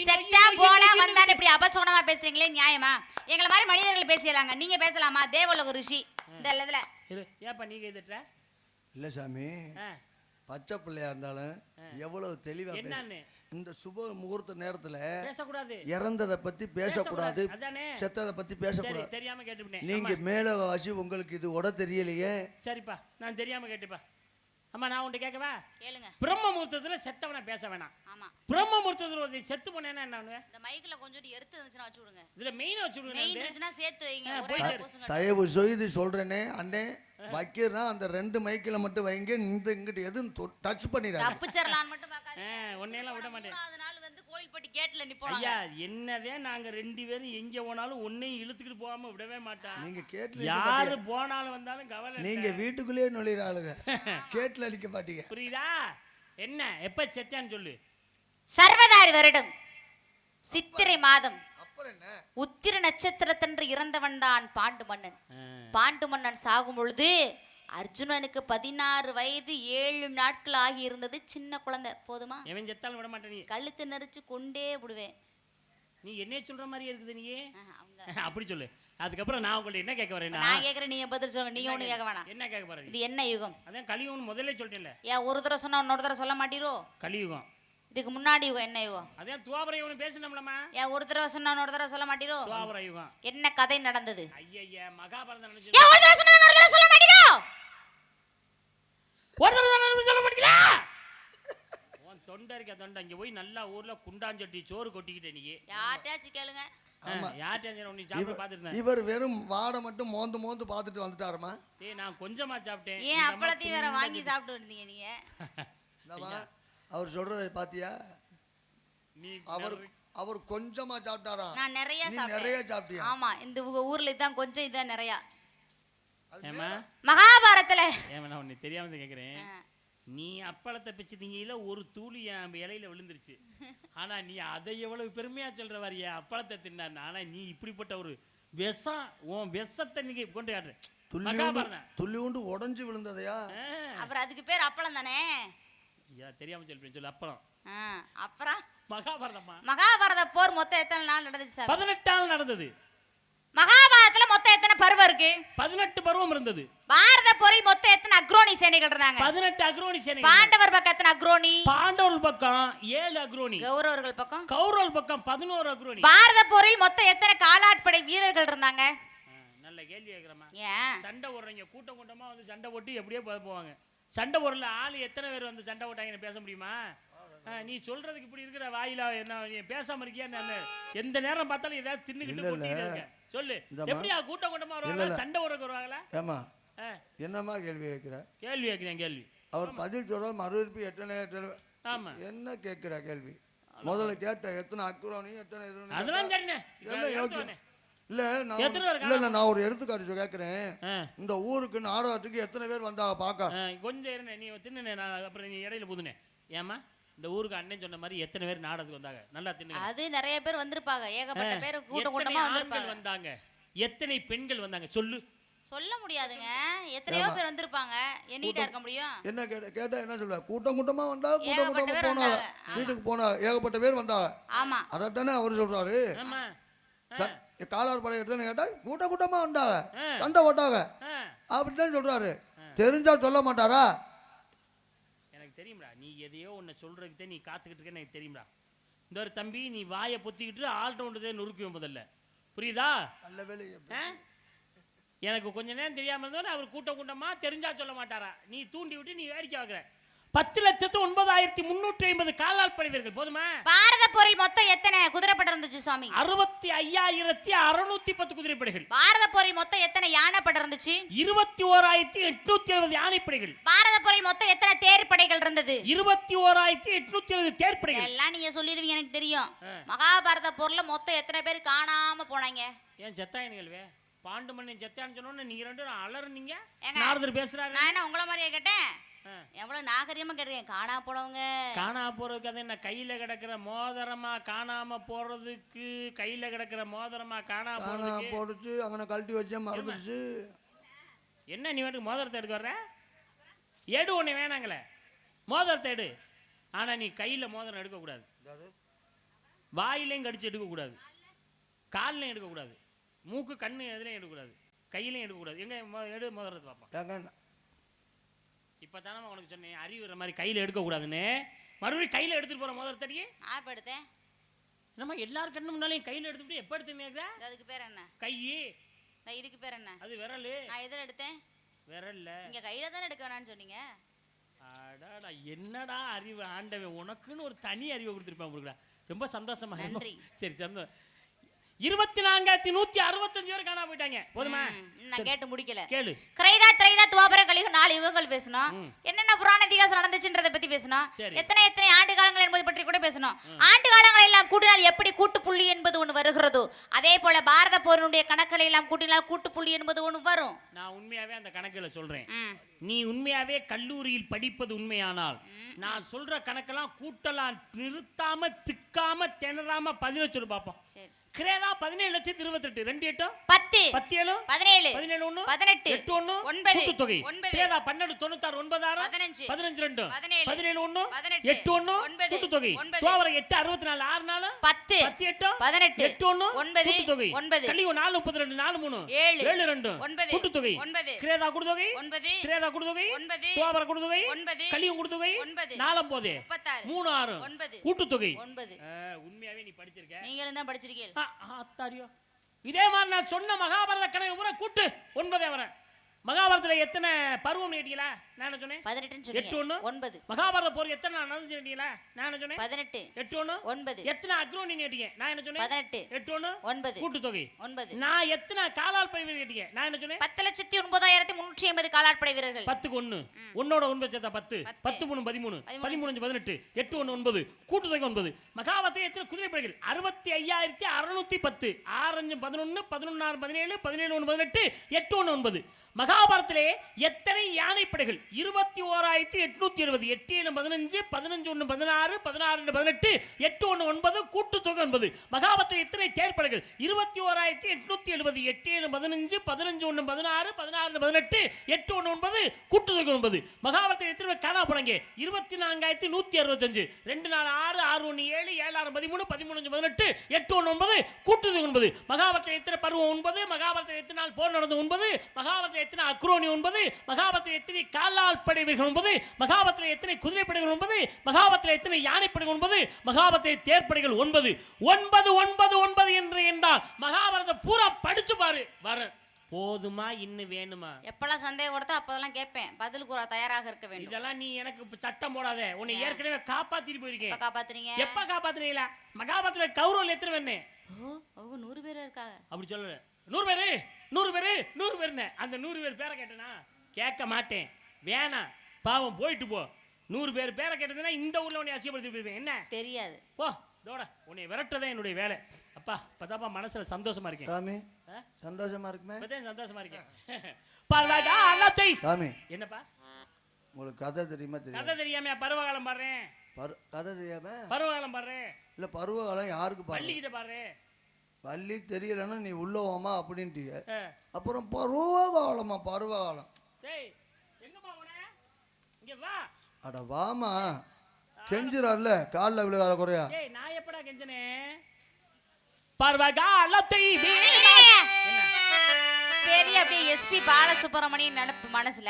செத்தா போனா வந்தான்னு இப்படி அபசோனமா பேசுறீங்களே, நியாயமா? எங்களை மாதிரி மனிதர்கள் பேசிடலாங்க, நீங்க பேசலாமா? தேவலோக ரிஷி இந்த இதுல ஏப்பா நீங்க எதிர்ற? இல்ல சாமி, பச்சை பிள்ளையா இருந்தாலும் எவ்வளவு தெளிவா என்னன்னு இந்த சுப முகூர்த்த நேரத்துல பேசக்கூடாது, இறந்ததை பத்தி பேசக்கூடாது, செத்ததை பத்தி பேசக்கூடாது. தெரியாம கேட்டுட்டேன். நீங்க மேலவாசி, உங்களுக்கு இது உட தெரியலையே. சரிப்பா, நான் தெரியாம கேட்டுப்பா. அம்மா நான் உன்கிட்ட கேட்கவா? கேளுங்க. பிரம்ம முகூர்த்தத்துல செத்தவனை பேச வேணாம். ஆமா. பிரம்ம முகூர்த்தத்துல ஒரு செத்து போனேன்னா என்ன பண்ணுவேன்? இந்த மைக்ல கொஞ்சம் எடுத்து இருந்துச்சுனா வச்சு விடுங்க. இதுல மெயினா வச்சு விடுங்க. மெயின் இருந்துச்சுனா சேர்த்து வைங்க. ஒரே போசுங்க. தயவு செய்து சொல்றேனே அண்ணே, வைக்கிறா அந்த 2 மைக்கில் மட்டும் வைங்க. இங்கிட்ட எதுவும் டச் பண்ணிடாத. தப்பிச்சறலான்னு மட்டும் பார்க்காதீங்க. ஒன்னேலாம் விட மாட்டேன். 3வது நாள் வந்து கோயில்பட்டி கேட்ல நிப்போம். ஐயா என்னதே நாங்க 2 பேரும் எங்க போனாலும் ஒன்னையும் இழுத்துக்கிட்டு போகாம விடவே மாட்டோம். நீங்க கேட்ல யாரு போனாலும் வந்தாலும் கவலை. நீங்க வீட்டுக்குள்ளேயே நுழையிற ஆளுங்க, கேட்ல அடிக்க மாட்டீங்க. புரியுதா? என்ன எப்ப செத்தான்னு சொல்லு. சர்வதாரி வருடம் சித்திரை மாதம் அப்புறம் என்ன? உத்திர நட்சத்திரத்தன்று இறந்தவன் தான் பாண்டு மன்னன். பாண்டு மன்னன் சாகும் பொழுது அர்ஜுனனுக்கு 16 வயது 7 நாட்கள் ஆகி இருந்தது. சின்ன குழந்தை. போதுமா? எவன் செத்தாலும் விட மாட்டேன். நீ கழுத்து நெரிச்சு கொண்டே விடுவேன். நீ என்ன சொல்ற மாதிரி இருக்குது நீ. அவங்க அப்படி சொல்லு. அதுக்கப்புறம் நான் உங்கள்ட்ட என்ன கேட்க வரேன்னா, நான் கேக்குறேன், நீங்க பதில் சொல்லுங்க. நீங்க ஒண்ணு கேட்க வேணாம். என்ன கேட்க போறீங்க? இது என்ன யுகம்? அதான் கலியுகம்னு முதல்ல சொல்லிட்டேன்ல. ஏன் ஒரு தடவை சொன்னா இன்னொரு தடவை சொல்ல மாட்டீரோ? கலியுகம். இதுக்கு முன்னாடி யுகம் என்ன யுகம்? அதான் துவாபர யுகம் பேசணும்லமா. ஏன் ஒரு தடவை சொன்னா இன்னொரு தடவை சொல்ல மாட்டீரோ? துவாபர யுகம். என்ன கதை நடந்தது? ஐயா மகாபாரதம் நினைச்சு ஏன் ஒரு தடவை சொன்னா இன்னொரு தடவை சொல்ல மாட்டீரோ? ஒரு தடவை சொல்ல மாட்டீங்களா? உன் தொண்டை இருக்க தொண்டை இங்க போய் நல்லா ஊர்ல குண்டாஞ்சட்டி சோறு கொட்டிக்கிட்டே நீ. யார்ட்டாச்சும் கேளுங்க. யார்ட்டாச்சும் நீ சாப்பிட பாத்துட்டேன். இவர் வெறும் வாடை மட்டும் மோந்து பார்த்துட்டு வந்துட்டாருமா. ஏய் நான் கொஞ்சமா சாப்பிட்டேன். ஏன் அப்பளத்தையும் வேற வாங்கி சாப்பிட்டு வந்தீங்க நீங்க? அவர் சொல்றதை பாத்தியா? நீ அவர் கொஞ்சமா சாப்பிட்டாரா? நான் நிறைய சாப்பிட்டியா? ஆமா, இந்த ஊர்ல இதான் கொஞ்சம் இதான் நிறைய. ஏமா மகாபாரதத்துல ஏமா நான் உன்னை தெரியாம கேக்குறேன். நீ அப்பளத்தை பிச்சுதீங்கல ஒரு தூளி என் இலையில விழுந்துருச்சு. ஆனா நீ அதை எவ்வளவு பெருமையா சொல்ற வாரியா அப்பளத்தை தின்னான்னு. ஆனா நீ இப்படிப்பட்ட ஒரு விஷம், உன் விஷத்தை நீங்க கொண்டு காட்டுற. துள்ளியூண்டு உடைஞ்சு விழுந்ததையா? அப்புறம் அதுக்கு பேர் அப்பளம் தானே. தெரியாம சொல்றேன் சொல்லு. அப்புறம் அப்புறம் மகாபாரதமா? மகாபாரத போர் மொத்தம் எத்தனை நாள் நடந்துச்சு? 18 நாள் நடந்தது. மகாபாரதத்துல மொத்தம் எத்தனை பருவம் இருக்கு? 18 பருவம் இருந்தது. பாரத போரில் மொத்தம் எத்தனை அக்ரோனி சேனைகள் இருந்தாங்க? 18 அக்ரோனி சேனைகள். பாண்டவர் பக்கம் எத்தனை அக்ரோனி? பாண்டவர் பக்கம் 7 அக்ரோனி. கௌரவர்கள் பக்கம்? கௌரவர்கள் பக்கம் 11 அக்ரோனி. பாரத போரில் மொத்தம் எத்தனை காலாட்படை வீரர்கள் இருந்தாங்க? நல்ல கேள்வி கேக்குறமா. ஏன் சண்டை போடுறீங்க? கூட்டம் கூட்டமா வந்து சண்டை போட்டு எப்படியே போவாங்க. சண்டை போடல ஆளு எத்தனை பேர் வந்து சண்டை போட்டாங்கன்னு பேச முடியுமா? நீ சொல்றதுக்கு இப்படி இருக்கிற வாயிலா என்ன நீ பேசாம இருக்கியா? நான் எந்த நேரம் பார்த்தாலும் ஏதாவது தின்னுக்கிட்டு போட்டிட்டு இருக்க. சொல்லு, எப்படியா கூட்டம் கூட்டமா வருவாங்க? சண்டை போடுறதுக்கு வருவாங்களா? ஏமா என்னமா கேள்வி கேட்கிற? கேள்வி கேட்கிறேன் கேள்வி. அவர் பதில் சொல்ற மறுபடியும் எத்தனை ஆமா என்ன கேட்கிற கேள்வி? முதல்ல கேட்ட எத்தனை அக்ரோனி எத்தனை அதெல்லாம் சரிண்ணே. இல்ல நான் ஒரு எடுத்துக்காட்டு கேட்கிறேன். இந்த ஊருக்கு நாடகத்துக்கு எத்தனை பேர் வந்தாங்க பாக்க? கொஞ்சம் இருந்தேன் நீ தின்னு. அப்புறம் நீ இடையில புதுனே. ஏமா இந்த ஊருக்கு அண்ணன் சொன்ன மாதிரி எத்தனை பேர் நாடகத்துக்கு வந்தாங்க? நல்லா தின்னு. அது நிறைய பேர் வந்திருப்பாங்க. ஏகப்பட்ட பேர் கூட்டமா வந்தாங்க. எத்தனை பெண்கள் வந்தாங்க சொல்லு. சொல்ல முடியாதுங்க. எத்தனையோ பேர் வந்திருப்பாங்க. எண்ணிட்டா இருக்க முடியும். என்ன கேட்டா என்ன சொல்ற? கூட்டமா வந்தா கூட்டமா போனாங்க. வீட்டுக்கு போனா ஏகப்பட்ட பேர் வந்தாங்க. ஆமா அதானே அவர் சொல்றாரு. ஆமா காலார் படை எடுத்துன்னு கேட்டா கூட்டமா வந்தாங்க, சண்டை போட்டாங்க அப்படித்தான் சொல்றாரு. தெரிஞ்சா சொல்ல மாட்டாரா? எனக்கு தெரியும்டா. நீ எதையோ ஒன்னு சொல்றதுக்கு நீ காத்துக்கிட்டு இருக்க. எனக்கு தெரியும்டா. இந்த ஒரு தம்பி நீ வாயை பொத்திக்கிட்டு ஆள்கிட்ட ஒன்றதே நொறுக்குவோம் முதல்ல. புரியுதா? நல்ல வேலை. எனக்கு கொஞ்ச நேரம் தெரியாம இருந்தோம். அவர் கூட்டமா தெரிஞ்சா சொல்ல மாட்டாரா? நீ தூண்டி விட்டு நீ வேடிக்கை பார்க்குற. 10,09,350 காலால் படை வீரர்கள். போதுமா? பாரத போரில் மொத்தம் எத்தனை குதிரைப்படை இருந்துச்சு சுவாமி? 65,610 குதிரைப்படைகள். பாரத போரில் மொத்தம் எத்தனை யானைப்படை இருந்துச்சு? 21,870 யானைப்படைகள். பாரத போரில் மொத்தம் எத்தனை தேர்ப்படைகள் இருந்தது? 21,870 தேர்ப்படைகள். எல்லாம் நீங்க சொல்லிடுவீங்க எனக்கு தெரியும். மகாபாரத போர்ல மொத்தம் எத்தனை பேர் காணாம போனாங்க? ஏன் செத்தாயினுங்கள்வே? பாண்டு மன்னன் செத்தான்னு சொன்னோன்னு நீங்க ரெண்டு அலறுனீங்க. நாரதர் பேசுறாரு. நான் என்ன உங்களை மாதிரியே கேட்டேன்? எவ்வளவு நாகரிகமா கேட்டீங்க. காணா போனவங்க காணா போறதுக்கு அதை என்ன கையில கிடக்கிற மோதிரமா காணாம போறதுக்கு? கையில கிடக்கிற மோதிரமா காணாம போடுச்சு அங்கே கழட்டி வச்ச மறந்துடுச்சு. என்ன நீ வேணுக்கு மோதிரத்தை எடுக்க வர்ற? எடு ஒண்ணு வேணாங்களே மோதிரத்தை எடு. ஆனா நீ கையில மோதிரம் எடுக்கக்கூடாது. வாயிலையும் கடிச்சு எடுக்கக்கூடாது. காலிலையும் எடுக்கக்கூடாது. மூக்கு கண்ணு எதுலையும் எடுக்கக்கூடாது. கையிலையும் எடுக்கக்கூடாது. எங்க எடு மோதிரத்தை பார்ப்போம். இப்பதானே உனக்கு சொன்னேன் அறிவுற மாதிரி கையில எடுக்க கூடாதுன்னு. மறுபடியும் கையில எடுத்துட்டு போற மோதிரத்தடியே ஆப் எடுத்தேன். நம்ம எல்லார் கண்ணு முன்னாலையும் கையில எடுத்துட்டு எப்ப எடுத்துனேங்க? அதுக்கு பேர் என்ன? கை. இதுக்கு பேர் என்ன? அது விரல். நான் எதில எடுத்தேன்? விரல்ல. நீங்க கையில தான எடுக்க வேணாம்னு சொன்னீங்க. அடாடா, என்னடா அறிவு ஆண்டவன், உனக்குன்னு ஒரு தனி அறிவை கொடுத்துருப்பான் கொடுக்குறா. ரொம்ப சந்தோஷமா. நன்றி. சரி சந்தோஷம். 24,165 பேர் காணாம போயிட்டாங்க. போதுமா? நான் கேட்டு முடிக்கல. கேளு. கிரைதா திரைதா துவாபரம் கலியுகம் 4 யுகங்கள் பேசணும். என்னென்ன புராண இதிகாசம் நடந்துச்சுன்றதை பத்தி பேசணும். சரி. எத்தனை ஆண்டு காலங்கள் என்பது பற்றி கூட பேசணும். ஆண்டு காலங்கள் எல்லாம் கூட்டினால் எப்படி கூட்டுப்புள்ளி என்பது ஒன்று வருகிறதோ, அதே போல பாரத போரினுடைய கணக்குகளை எல்லாம் கூட்டினால் கூட்டுப்புள்ளி என்பது ஒன்று வரும். நான் உண்மையாவே அந்த கணக்குல சொல்றேன். நீ உண்மையாவே கல்லூரியில் படிப்பது உண்மையானால் நான் சொல்ற கணக்கெல்லாம் கூட்டலாம் நிறுத்தாம திக்காம திணறாம 10 சொல்லு பாப்போம். சரி. கிரேதா 17,28,2 2 8 10 17 17 17 1 18 8 1 9 கூட்டு தொகை 9 கிரேதா 12 96 9 6 15 2 17 1 8 1 கூட்டு தொகை துவாபர 8 64 6 4 10 8 18 8 1 கூட்டு தொகை கலியுகம் 4 32 4 3 7 2 கூட்டு தொகை கிரேதா கூட்டு தொகை கிரேதா கூட்டு தொகை துவாபர கூட்டு தொகை கலியுகம் கூட்டு தொகை 4 9 3 6 கூட்டு தொகை 9. உண்மையாவே நீ படிச்சிருக்க. நீங்களும் தான் படிச்சிருக்கீங்க. ஆத்தாடியோ, இதே மாதிரி நான் சொன்ன மகாபாரத கணக்கு பூரா கூட்டு 9 வரேன். மகாபாரதத்துல எத்தனை பருவம் கேட்டீங்களா? நான் என்ன சொன்னேன்? 18 சொன்னீங்க. 8 1 9. மகாபாரத போர் எத்தனை நாள் நடந்துச்சு கேட்டீங்களா? நான் என்ன சொன்னேன்? 18 8 1 9. எத்தனை அக்ரோனி கேட்டீங்க? நான் என்ன சொன்னேன்? 18 8 1 9. கூட்டு தொகை 9. நான் எத்தனை காலால் படை வீரர் கேட்டீங்க? நான் என்ன சொன்னேன்? 10,09,380 காலாட்படை வீரர்கள். 10க்கு 1 உன்னோட 9 சேர்த்தா 10 10 3 13 13 18 8 1 9 கூட்டு தொகை 9. மகாபாரதத்தில் எத்தனை குதிரை படைகள்? 65,610 6 5 11 11 6 17 17 1 18 8 1 9. மகாபாரதத்திலே எத்தனை யானைப்படைகள்? 21,870 8 7 15 15 1 16 16 2 18 8 1 9 கூட்டு தொகை 9. மகாபாரதத்தில் எத்தனை தேர்ப்படைகள்? 21,870 8 7 15 15 1 16 16 18 8 1 9 கூட்டு தொகை 9. மகாபாரதத்தில் எத்தனை காணா போனாங்க? 24,165 2 4 6 6 1 7 7 6 13 13 18 8 1 9 கூட்டு தொகை 9. மகாபாரதத்தில் எத்தனை பருவம் 9. மகாபாரதத்தில் எத்தனை நாள் போர் நடந்தது 9. மகாபாரதத்தில் எத்தனை அக்ரோனி 9. மகாபாரதத்தில் எத்தனை காலால் படைவீர்கள் 9. மகாபாரதத்தில் எத்தனை குதிரை படைகள் 9. மகாபாரதத்தில் எத்தனை யானை படைகள் 9. மகாபாரதத்தில் தேர்ப்படைகள் 9 9 9 9 என்று என்றால் மகாபாரத பூரா படிச்சு பாரு. வர போதுமா? இன்னும் வேணுமா? எப்பெல்லாம் சந்தேகப்படுத்தோ அப்பதெல்லாம் கேட்பேன். பதில் கூற தயாராக இருக்க வேண்டும். இதெல்லாம் நீ எனக்கு சட்டம் போடாத. உன்னை ஏற்கனவே காப்பாத்திட்டு போயிருக்கேன். எப்ப காப்பாத்துறீங்க? எப்ப காப்பாத்துறீங்களா? மகாபாரதத்துல கௌரவர்கள் எத்தனை பேர்? அவங்க 100 பேர் இருக்காங்க. அப்படி சொல்லல. 100 பேரு 100 பேரு 100 பேருன்னு அந்த 100 பேர் பேரை கேட்டனா கேட்க மாட்டேன். வேணாம், பாவம், போயிட்டு போ. 100 பேர் பேரை கேட்டதுன்னா இந்த ஊர்ல உன்னை அசியப்படுத்தி போயிருவேன். என்ன தெரியாது? போ தோட. உன்னை விரட்டதான் என்னுடைய வேலை. அப்பா பதாப்பா மனசுல சந்தோஷமா இருக்கேன். சாமி சந்தோஷமா இருக்குமே. சந்தோஷமா இருக்கேன். பரவாயில்ல அண்ணாத்தை. சாமி என்னப்பா உங்களுக்கு கதை தெரியுமா? தெரியும். கதை தெரியாம பருவகாலம் பாடுறேன். கதை தெரியாம பருவகாலம் பாடுறேன். இல்ல பருவகாலம் யாருக்கு பாரு? பள்ளிக்கிட்ட பாடுறேன். பள்ளி தெரியலன்னா நீ உள்ளவோமா அப்படின்ட்டீங்க. அப்புறம் பருவகாலமா? பருவகாலம் எங்கம்மா போன? இங்க வா. அட வாமா. கெஞ்சிரான்ல காலில் விழுகாத குறையா? நான் எப்படா கெஞ்சனே? பருவகாலத்தை பெரிய அப்படியே எஸ்பி பாலசுப்ரமணியன் நினைப்பு மனசுல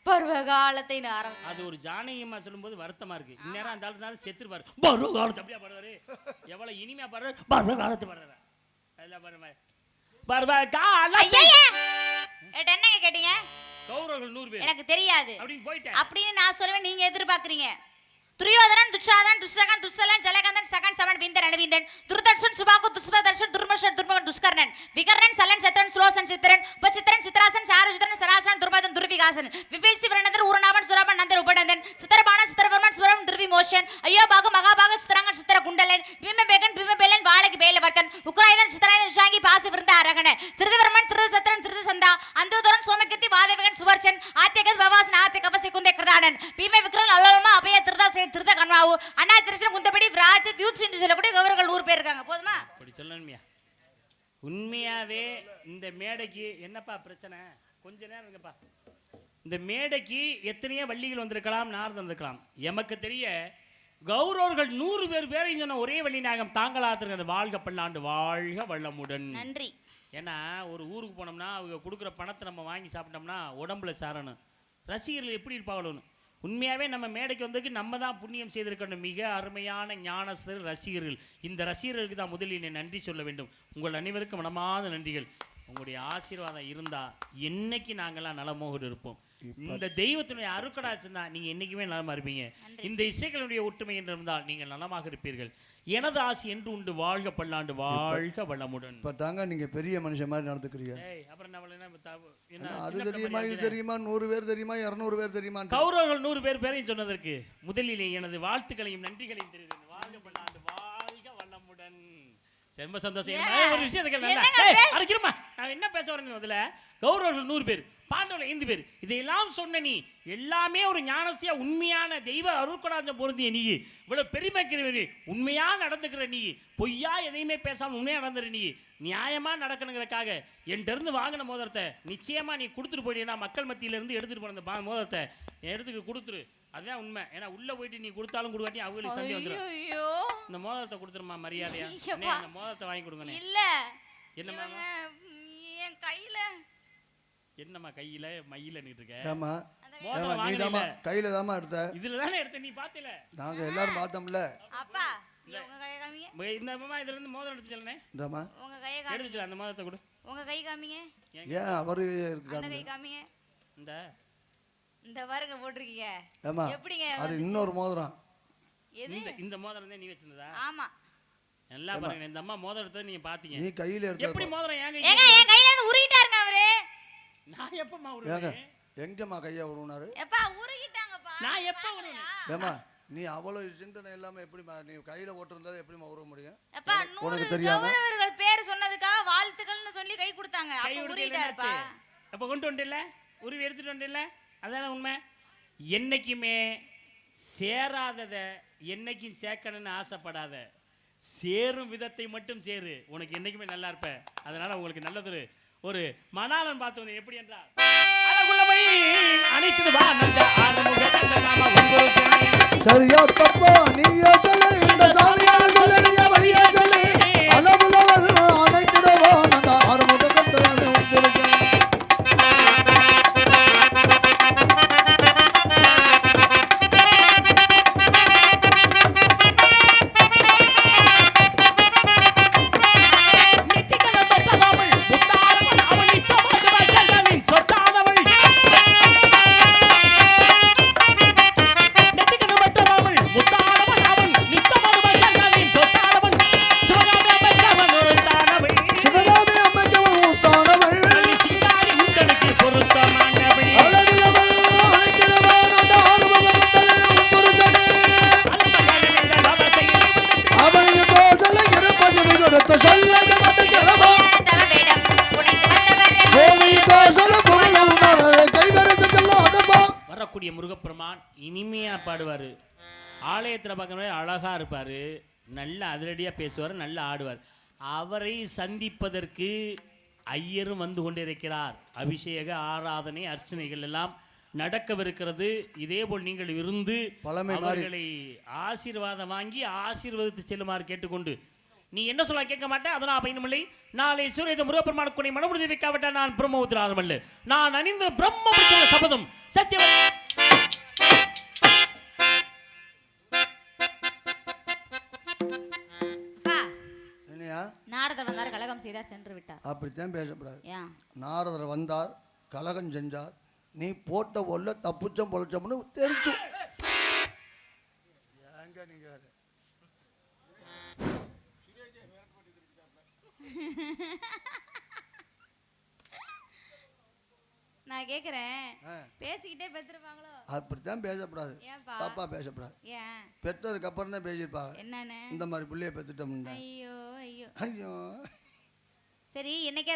பருவகாலத்தை ஆரம்பிச்சு. அது ஒரு ஜானகியம்மா சொல்லும்போது வருத்தமா இருக்கு. இந்நேரம் அந்த ஆளுனால செத்துருப்பாரு. பருவகாலத்தை அப்படியா பாடுவாரு? எவ்வளவு இனிமையா பாடுறாரு. பருவகாலத்தை பாடுறாரு. என்னங்க கேட்டீங்க? கௌரவர்கள் 100 பேர். எனக்கு தெரியாது அப்படின்னு நான் சொல்லுவேன். நீங்க எதிர்பார்க்கறீங்க. துரியோதனன் துச்சாதன் துஷ்சகன் துஸ்ஸலன் ஜலகந்தன் சகன் சமன் விந்தன் அனுவிந்தன் துர்தர்ஷன் சுபாகு துஷ்பதர்ஷன் துர்மஷன் துர்மகன் துஷ்கர்ணன் விகர்ணன் சலன் சத்தன் ஸ்லோசன் சித்திரன் உபசித்திரன் சித்ராசன் சாரஜுதன் சராசன் துர்மதன் துர்விகாசன் விவேசி விரணந்தர் உரநாவன் சுரமன் நந்தர் உபநந்தன் சித்தரபான சித்தரவர்மன் சுரம் துர்விமோஷன் ஐயோபாகு மகாபாகு சித்தரங்கன் சித்திர குண்டலன் பீமபேகன் பீமபேலன் வாழகி வேலவர்த்தன் உக்ராயுதன் சித்தராயுதன் ஷாங்கி பாசி விருந்த அரகணன் திருதவர்மன் திருதசத்திரன் திருதசந்தா அந்தோதரன் சோமகத்தி வாதவகன் சுவர்ச்சன் ஆத்தியகத் பவாசன் ஆத்தியகபசி குந்தை கிருதானன் பீம விக்ரன் அல்லோலமா அபய திருதா திருத கன்வாவு அண்ணா திருச்சன குந்தபடி ராஜத் யூத் என்று சொல்லக்கூடிய கவர்கள் 100 பேர் இருக்காங்க. போதுமா? அப்படி சொல்லணும்யா. உண்மையாவே இந்த மேடைக்கு என்னப்பா பிரச்சனை? கொஞ்ச நேரம் இருங்கப்பா. இந்த மேடைக்கு எத்தனையோ வள்ளிகள் வந்திருக்கலாம், நாரதன் வந்திருக்கலாம். எமக்கு தெரிய கௌரவர்கள் 100 பேரையும் சொன்ன ஒரே வள்ளி நாயகம் தாங்களாத்திருக்கிற வாழ்க பல்லாண்டு வாழ்க வளமுடன். நன்றி. ஏன்னா ஒரு ஊருக்கு போனோம்னா அவங்க கொடுக்குற பணத்தை நம்ம வாங்கி சாப்பிட்டோம்னா உடம்புல சாரணும். ரசிகர்கள் எப்படி இருப்பாங்களோன்னு உண்மையாகவே நம்ம மேடைக்கு வந்ததுக்கு நம்ம தான் புண்ணியம் செய்திருக்கணும். மிக அருமையான ஞானஸ்தர் ரசிகர்கள். இந்த ரசிகர்களுக்கு தான் முதலில் நன்றி சொல்ல வேண்டும். உங்கள் அனைவருக்கும் மனமார்ந்த நன்றிகள். உங்களுடைய ஆசீர்வாதம் இருந்தால் என்னைக்கு நாங்கள்லாம் நலமோடு இருப்போம். இந்த தெய்வத்தினுடைய அருக்கடாட்சம் தான் நீங்க என்னைக்குமே நலமா இருப்பீங்க. இந்த இசைகளுடைய ஒற்றுமை என்று இருந்தால் நீங்கள் நலமாக இருப்பீர்கள். எனது ஆசி என்று உண்டு, வாழ்க பல்லாண்டு, வாழ்க வளமுடன். இப்ப தாங்க நீங்க பெரிய மனுஷன் மாதிரி நடந்துக்கிறீங்க. அப்புறம் அது தெரியுமா, இது தெரியுமா, 100 பேர் தெரியுமா, 200 பேர் தெரியுமா? கௌரவர்கள் 100 பேரையும் சொன்னதற்கு முதலிலே எனது வாழ்த்துக்களையும் நன்றிகளையும் தெரிவித்து வாழ்க பல்லாண்டு, வாழ்க வளமுடன். ரொம்ப சந்தோஷம். ஒரு விஷயத்துக்கு நான் என்ன பேச வரேன், முதல்ல கௌரவர்கள் 100 பேர், பாண்டவர்கள் 5 பேர், இதையெல்லாம் சொன்ன நீ எல்லாமே ஒரு ஞானசியா உண்மையான தெய்வ அருட்கொடாஞ்சம் பொருந்திய நீ, இவ்வளவு பெருமைக்கிறவரு, உண்மையா நடந்துக்கிற நீ, பொய்யா எதையுமே பேசாம உண்மையா நடந்துற நீ, நியாயமா நடக்கணுங்கிறக்காக என்கிட்ட இருந்து வாங்கின மோதிரத்தை நிச்சயமா நீ கொடுத்துட்டு போயிட்டீங்கன்னா மக்கள் மத்தியில இருந்து எடுத்துட்டு போன அந்த மோதிரத்தை எடுத்துட்டு கொடுத்துரு. அதுதான் உண்மை. ஏன்னா உள்ள போயிட்டு நீ கொடுத்தாலும் கொடுக்காட்டி அவங்களுக்கு சந்தேகம் வந்துடும். இந்த மோதிரத்தை கொடுத்துருமா மரியாதையா, இந்த மோதிரத்தை வாங்கி கொடுங்க. இல்ல என்னம்மா என் கையில என்னம்மா கையில மயில நிட்டு இருக்க? ஆமா நீ தாமா கையில தாமா எடுத்த. இதுல தானே எடுத்த, நீ பாத்தல? நாங்க எல்லாரும் பார்த்தோம்ல. அப்பா உங்க கையை காமிங்க. இந்த அம்மா இதுல இருந்து மோதிரம் எடுத்து சொல்லனே. இந்தம்மா உங்க கையை காமிங்க. எடுத்து அந்த மோதிரத்தை கொடு. உங்க கை காமிங்க. ஏன் அவரு இருக்காங்க? அந்த கை காமிங்க. இந்த பாருங்க போட்டுருக்கீங்க. ஆமா எப்படிங்க அது இன்னொரு மோதிரம்? எது? இந்த மோதிரம் தான் நீ வச்சிருந்ததா? ஆமா. நல்லா பாருங்க, இந்த அம்மா மோதிரத்தை நீங்க பாத்தீங்க. நீ கையில எடுத்த. எப்படி மோதிரம் ஏங்க என் கையில இருந்து உருகிட்டாருங்க அவரு. நான் எப்பமா உருகுறேன்? எங்கம்மா கைய உருகுனாரு? எப்பா உருகிட்டாங்கப்பா. நான் எப்ப உருகுறேன்? ஏமா நீ அவ்வளவு சிந்தனை இல்லாம எப்படிமா நீ கையில ஓட்டுறதா எப்படிமா உருக முடியும்? எப்பா உனக்கு தெரியாம கௌரவர்கள் பேர் சொன்னதுக்காக வாழ்த்துக்கள்னு சொல்லி கை கொடுத்தாங்க. அப்ப உருகிட்டாருப்பா. அப்ப கொண்டு வந்துட்டல, உருவி எடுத்துட்டு வந்துட்டல, அதான உண்மை. என்னைக்குமே சேராதத என்னைக்கும் சேர்க்கணும்னு ஆசைப்படாத, சேரும் விதத்தை மட்டும் சேரு, உனக்கு என்னைக்குமே நல்லா இருப்ப. அதனால உங்களுக்கு நல்லது ஒரு மணாளன் பார்த்து எப்படி என்றால் அனைத்து வா நந்த ஆரமுக நாம உங்களுக்கு சரியா தப்பா நீயே சொல்லு, இந்த சாமியார சொல்லு, நீ வழியா சொல்லு, அளவுல அனைத்துடவா நந்த ஆரமுக நாம உங்களுக்கு. வரக்கூடிய முருகப்பெருமான் இனிமையா பாடுவாரு, ஆலயத்தில் பார்க்கணும் அழகா இருப்பாரு, நல்ல அதிரடியா பேசுவார், நல்லா ஆடுவார். அவரை சந்திப்பதற்கு ஐயரும் வந்து கொண்டிருக்கிறார். அபிஷேக ஆராதனை அர்ச்சனைகள் எல்லாம் நடக்கவிருக்கிறது. இதேபோல் நீங்கள் இருந்து அவர்களை ஆசீர்வாதம் வாங்கி ஆசீர்வதித்து செல்லுமாறு கேட்டுக்கொண்டு, நீ என்ன சொல்ல கேட்க மாட்டேன், அதனால் பயணமில்லை. நாளை சூரிய முருகப்பெருமான் கூடிய மனமுடிதி வைக்காவிட்டால் நான் பிரம்மபுத்திரம் அல்ல. நான் அணிந்த பிரம்மபுத்திர சபதம் சத்தியம். நாரதர் வந்தார், கலகம் செய்தார், சென்று விட்டார். அப்படித்தான் பேசக்கூடாது. நாரதர் வந்தார், கலகம் செஞ்சார், நீ போட்ட ஒல்ல தப்புச்சம் பொழைச்சோம்னு தெரிச்சு. ஏங்க நீங்க நான் கேக்குறேன், பேசிக்கிட்டே பெத்துருப்பாங்களோ? அப்படித்தான் பேசக்கூடாது, தப்பா பேசக்கூடாது. பெற்றதுக்கு அப்புறம் தான் பேசியிருப்பாங்க. என்னன்னு? இந்த மாதிரி பிள்ளைய பெத்துட்டோம். ஐயோ ஐயோ ஐயோ. சரி, என்னைக்கே